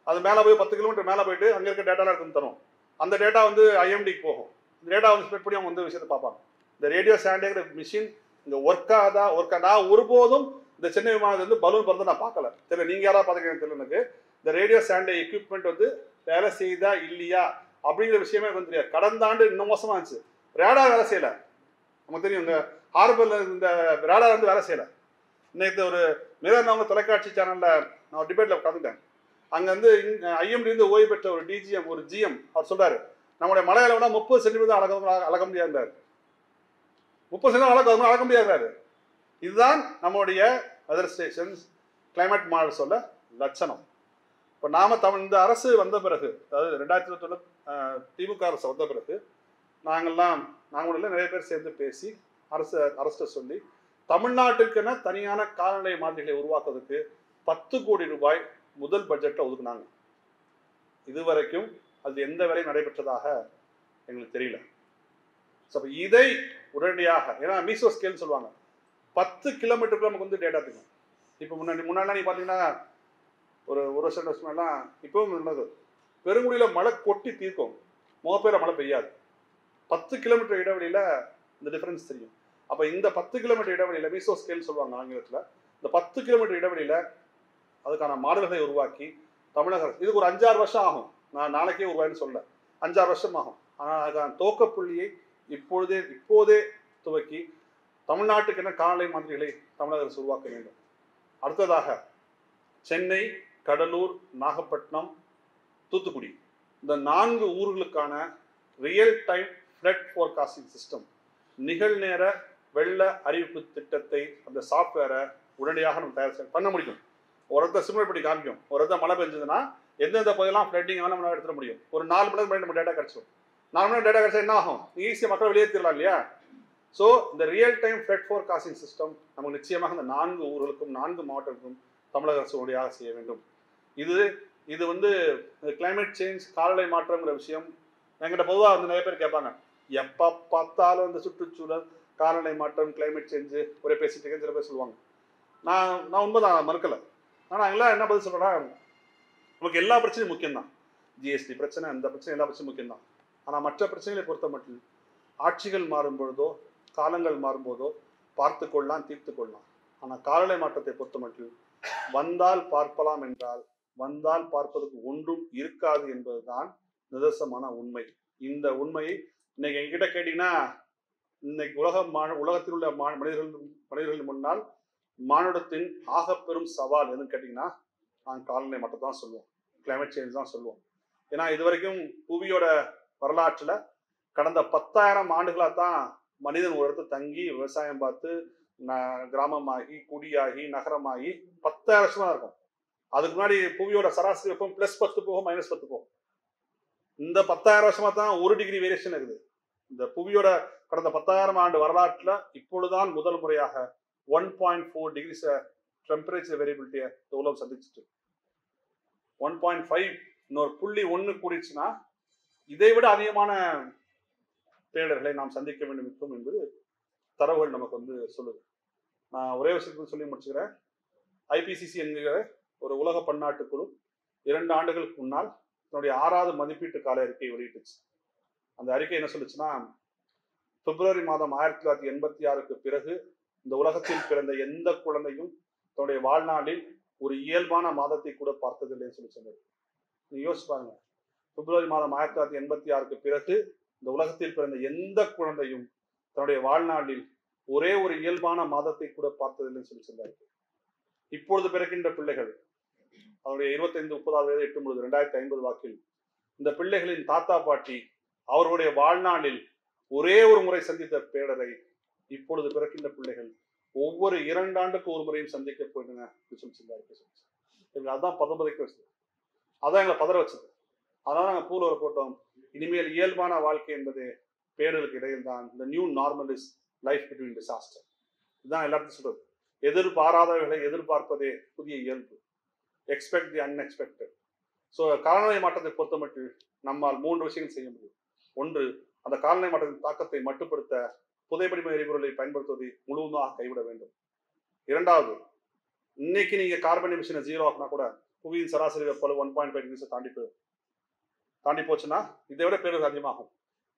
அது மேலே போய் 10 கிலோமீட்டர் மேலே போயிட்டு அங்கே இருக்க டேட்டாலாம் எடுத்து தரும். அந்த டேட்டா வந்து ஐஎம்டிக்கு போகும். இந்த டேட்டா வந்து ஸ்ப்ரெட் பண்ணி அவங்க வந்து விஷயத்தை பார்ப்பாங்க. இந்த ரேடியோ சாண்டேங்கிற மிஷின் இங்கே ஒர்க்கா நான் ஒருபோதும் இந்த சென்னை விமானத்தில் வந்து பலூன் பறந்து நான் பார்க்கல. தெரியல, நீங்கள் யாராவது பார்த்துக்கிறேன் தெரியல. எனக்கு இந்த ரேடியோ சாண்டே எக்யூப்மெண்ட் வந்து வேலை செய்யுதா இல்லையா அப்படிங்கிற விஷயமே வந்து தெரியாது. கடந்த ஆண்டு இன்னும் மோசமாக இருந்துச்சு. ரேடார் வேலை செய்யலை. நமக்கு தெரியும் இந்த ஹார்பரில் இந்த ரேடார் வந்து வேலை செய்யலை. இன்னைக்கு ஒரு மிரர்னவங்க தொலைக்காட்சி சேனலில் நான் டிபேட்டில் கலந்துட்டேன். அங்கே வந்து ஐஎம்டி வந்து ஓய்வு பெற்ற ஒரு டிஜிஎம் ஒரு ஜிஎம் அவர் சொல்கிறாரு, நம்முடைய மலை அளவுனா 30 சென்டிமீட்டர் அளக்க முடியாதுன்றாரு. 30 சென்டிமீட்டர் அளக்க முடியாதுறாரு. இதுதான் நம்முடைய வெதர் ஸ்டேஷன்ஸ் கிளைமேட் மாடல் சொல்ல லட்சணம். இப்போ நாம இந்த அரசு வந்த பிறகு, அதாவது 2021 திமுக அரசு வந்த பிறகு நாங்கள் நிறைய பேர் சேர்ந்து பேசி அரசு சொல்லி தமிழ்நாட்டுக்கென தனியான காலநிலை மாதிரிகளை உருவாக்குவதற்கு 10 கோடி ரூபாய் முதல் பட்ஜெட்டை ஒதுக்குனாங்க. இதுவரைக்கும் அது எந்த வேலை நடைபெற்றதாக எங்களுக்கு தெரியல. இதை உடனடியாக, ஏன்னா மீசோ ஸ்கேல் சொல்லுவாங்க, 10 கிலோமீட்டருக்கு நமக்கு வந்து டேட்டா தெரியும். இப்போ முன்னாடி நீ பார்த்தீங்கன்னா ஒரு வருஷம் எல்லாம் இப்பவும் இருந்தது, பெருங்குடியில் மழை கொட்டி தீர்க்கும், முகப்பேர மழை பெய்யாது. 10 கிலோமீட்டர் இடைவெளியில் இந்த டிஃபரன்ஸ் தெரியும். அப்போ இந்த 10 கிலோமீட்டர் இடைவெளியில் மீசோ ஸ்கேல் சொல்லுவாங்க ஆங்கிலத்தில். இந்த 10 கிலோமீட்டர் இடைவெளியில் அதுக்கான மாடல்களை உருவாக்கி தமிழக அரசு, இதுக்கு ஒரு 5-6 வருஷம் ஆகும். நான் நாளைக்கே உருவாயின்னு சொல்ல, 5-6 வருஷம் ஆகும். ஆனால் அதுக்கான துவக்க புள்ளியை இப்போதே துவக்கி தமிழ்நாட்டுக்கு என்ன காலநிலை மாதிரிகளை தமிழக அரசு உருவாக்க வேண்டும். அடுத்ததாக சென்னை, கடலூர், நாகப்பட்டினம், தூத்துக்குடி இந்த 4 ஊர்களுக்கான real time flood forecasting system, நிகழ்நேர வெள்ள அறிவிப்பு திட்டத்தை, அந்த சாஃப்ட்வேரை உடனடியாக நம்ம தயார் பண்ண முடியும். ஒரு இடத்த சிமுலேட் பண்ணி காமிக்கும். ஒரு இடத்த மழை பெஞ்சதுன்னா எந்தெந்த பகுதியெல்லாம் ஃப்ளட்டிங் நம்ம எடுத்துட முடியும். ஒரு 4 மணி நேரம் நம்ம டேட்டா கிடைச்சிடும். 4 மணி நேரம் டேட்டா கிடைச்சா என்ன ஆகும்? ஈஸியாக மக்கள் வெளியேற்றிடலாம் இல்லையா? ஸோ இந்த real time flood forecasting system நமக்கு நிச்சயமாக இந்த 4 ஊர்களுக்கும் 4 மாவட்டங்களுக்கும் தமிழக அரசு உடனடியாக செய்ய வேண்டும். இது வந்து கிளைமேட் சேஞ்ச், காலநிலை மாற்றங்கிற விஷயம் என்கிட்ட பொதுவாக வந்து நிறைய பேர் கேட்பாங்க, எப்போ பார்த்தாலும் இந்த சுற்றுச்சூழல், காலநிலை மாற்றம், கிளைமேட் சேஞ்சு ஒரே பேசிட்டு இருக்கேன்னு சில பேர் சொல்லுவாங்க. நான் உண்மைதான், மறுக்கலை. ஆனால் எல்லாம் என்ன பதில் சொல்கிறேன்னா, நமக்கு எல்லா பிரச்சனையும் முக்கியம்தான். ஜிஎஸ்டி பிரச்சனை, அந்த பிரச்சனை, எல்லா பிரச்சனையும் முக்கியம்தான். ஆனால் மற்ற பிரச்சனைகளை பொறுத்த மட்டும் ஆட்சிகள் மாறும் பொழுதோ, காலங்கள் மாறும்போதோ பார்த்து கொள்ளலாம், தீர்த்து கொள்ளலாம். ஆனால் காலநிலை மாற்றத்தை பொறுத்த மட்டும் வந்தால் பார்க்கலாம் என்றால் வந்தால் பார்ப்பதற்கு ஒன்றும் இருக்காது என்பதுதான் நிதர்சனமான உண்மை. இந்த உண்மையை இன்னைக்கு என்கிட்ட கேட்டீங்கன்னா, இன்னைக்கு உலகத்தில் உள்ள மனிதர்கள் முன்னால் மானுடத்தின் ஆகப்பெரும் சவால் எதுன்னு கேட்டீங்கன்னா, நான் காலநிலை மாற்றம் தான் சொல்லுவோம், கிளைமேட் சேஞ்ச் தான் சொல்லுவோம். ஏன்னா இதுவரைக்கும் புவியோட வரலாற்றுல கடந்த 10,000 ஆண்டுகளாக தான் மனிதன் ஒரு இடத்துல தங்கி விவசாயம் பார்த்து கிராமமாகி, குடியாகி, நகரமாகி 10,000 வருஷமா இருக்கும். அதுக்கு முன்னாடி புவியோட சராசரி வெப்பம் +10 போகும், -10 போகும். இந்த 10,000 வருஷமா தான் 1 டிகிரி வேரியேஷன் இருக்குது. இந்த புவியோட கடந்த 10,000 ஆண்டு வரலாற்றுல இப்பொழுதுதான் முதல் முறையாக 1.4 டிகிரி டெம்பரேச்சர் வேரியபிலிட்டியை உலகம் சந்திச்சுட்டு 1.5 இன்னொரு 0.1 கூடிச்சுன்னா இதை விட அதிகமான பேரிடர்களை நாம் சந்திக்க வேண்டும் என்பது தரவுகள் நமக்கு வந்து சொல்லுது. நான் ஒரே விஷயத்துக்கு சொல்லி முடிச்சுக்கிறேன். IPCC என்கிற ஒரு உலக பன்னாட்டு குழு 2 ஆண்டுகளுக்கு முன்னால் தன்னுடைய 6வது மதிப்பீட்டு கால அறிக்கையை வெளியிட்டுச்சு. அந்த அறிக்கை என்ன சொல்லுச்சுன்னா, பிப்ரவரி மாதம் 1986க்கு பிறகு இந்த உலகத்தில் பிறந்த எந்த குழந்தையும் தன்னுடைய வாழ்நாளில் ஒரு இயல்பான மாதத்தை கூட பார்த்ததில்லைன்னு சொல்லி சொன்னது. நீங்க யோசிச்சு பாருங்க, பிப்ரவரி மாதம் 1986க்கு பிறகு இந்த உலகத்தில் பிறந்த எந்த குழந்தையும் தன்னுடைய வாழ்நாளில் ஒரே ஒரு இயல்பான மாதத்தை கூட பார்த்ததில்லைன்னு சொல்லி சொன்னார். இப்பொழுது பிறக்கின்ற பிள்ளைகள் அவருடைய 25-30 வயதை எட்டும் பொழுது 2050 வாக்கில் இந்த பிள்ளைகளின் தாத்தா பாட்டி அவர்களுடைய வாழ்நாளில் ஒரே ஒரு முறை சந்தித்த பேடரை இப்பொழுது பிறக்கின்ற பிள்ளைகள் ஒவ்வொரு 2 ஆண்டுக்கு ஒரு முறையும் சந்திக்க போயிடுங்க அதுதான் பதம்பதைக்க வச்சது. அதான் எங்களை பதற வச்சது. அதனால நாங்கள் பூலோரை போட்டோம். இனிமேல் இயல்பான வாழ்க்கை என்பது பேடலுக்கு இடையில் தான். இந்த new normal is life between disaster. இதுதான் எல்லாத்தையும் சொல்றது. எதிர்பாராதவர்களை எதிர்பார்ப்பதே புதிய இயல்பு. எக்ஸ்பெக்ட் தி அன்எக்ஸ்பெக்டட். ஸோ காலநிலை மாற்றத்தை பொறுத்த மட்டும் நம்மால் 3 விஷயங்கள் செய்ய முடியும். ஒன்று, அந்த காலநிலை மாற்றத்தின் தாக்கத்தை மட்டுப்படுத்த புதைப்படிம எரிபொருளை பயன்படுத்துவதை முழுவதுமாக கைவிட வேண்டும். 2வது, இன்னைக்கு நீங்க கார்பன் எமிஷனை 0 ஆக்கினா கூட புவியின் சராசரி வெப்பநிலை 1.5 டிகிரிஸை தாண்டி போச்சுன்னா இதை விட பேரழிவு அதிகமாகும்.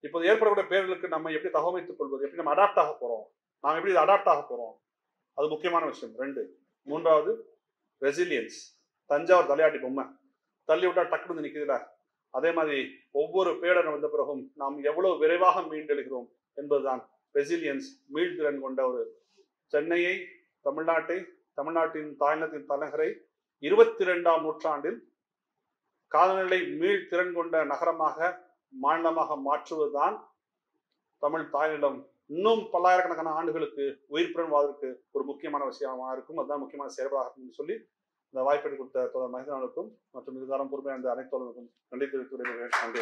இப்போது ஏற்படக்கூடிய பேரலுக்கு நம்ம எப்படி தகவமைத்துக் கொள்வது, எப்படி நம்ம அடாப்ட் ஆக போறோம், நாம் எப்படி அடாப்ட் ஆக போறோம், அது முக்கியமான விஷயம். 2. 3வது ரெசிலியன்ஸ். தஞ்சாவூர் தலையாட்டி பொம்மை தள்ளி விட்டா டக்குனு வந்து நிற்குதுல, அதே மாதிரி ஒவ்வொரு பேரிடர் வந்த பிறகும் நாம் எவ்வளவு விரைவாக மீண்டெழுகிறோம் என்பதுதான் ரெசிலியன்ஸ். மீள்திறன் கொண்ட ஒரு சென்னையை, தமிழ்நாட்டின் தாய்நிலத்தின் தலைநகரை 22ஆம் நூற்றாண்டில் காலநிலை மீள்திறன் கொண்ட நகரமாக, மாநிலமாக மாற்றுவதுதான் தமிழ் தாய்நிலம் இன்னும் பல்லாயிரக்கணக்கான ஆண்டுகளுக்கு உயிர்ப்புடன் வாழ்வதற்கு ஒரு முக்கியமான விஷயமாக இருக்கும். அதுதான் முக்கியமான செயல்பாடாக இருக்கும் சொல்லி இந்த வாய்ப்பை கொடுத்த தோழர் மகேந்திரனுக்கும் மற்றும் இதுகாலம் பொறுமையான அந்த அனைத்து நன்றி தெரிவித்து நன்றி.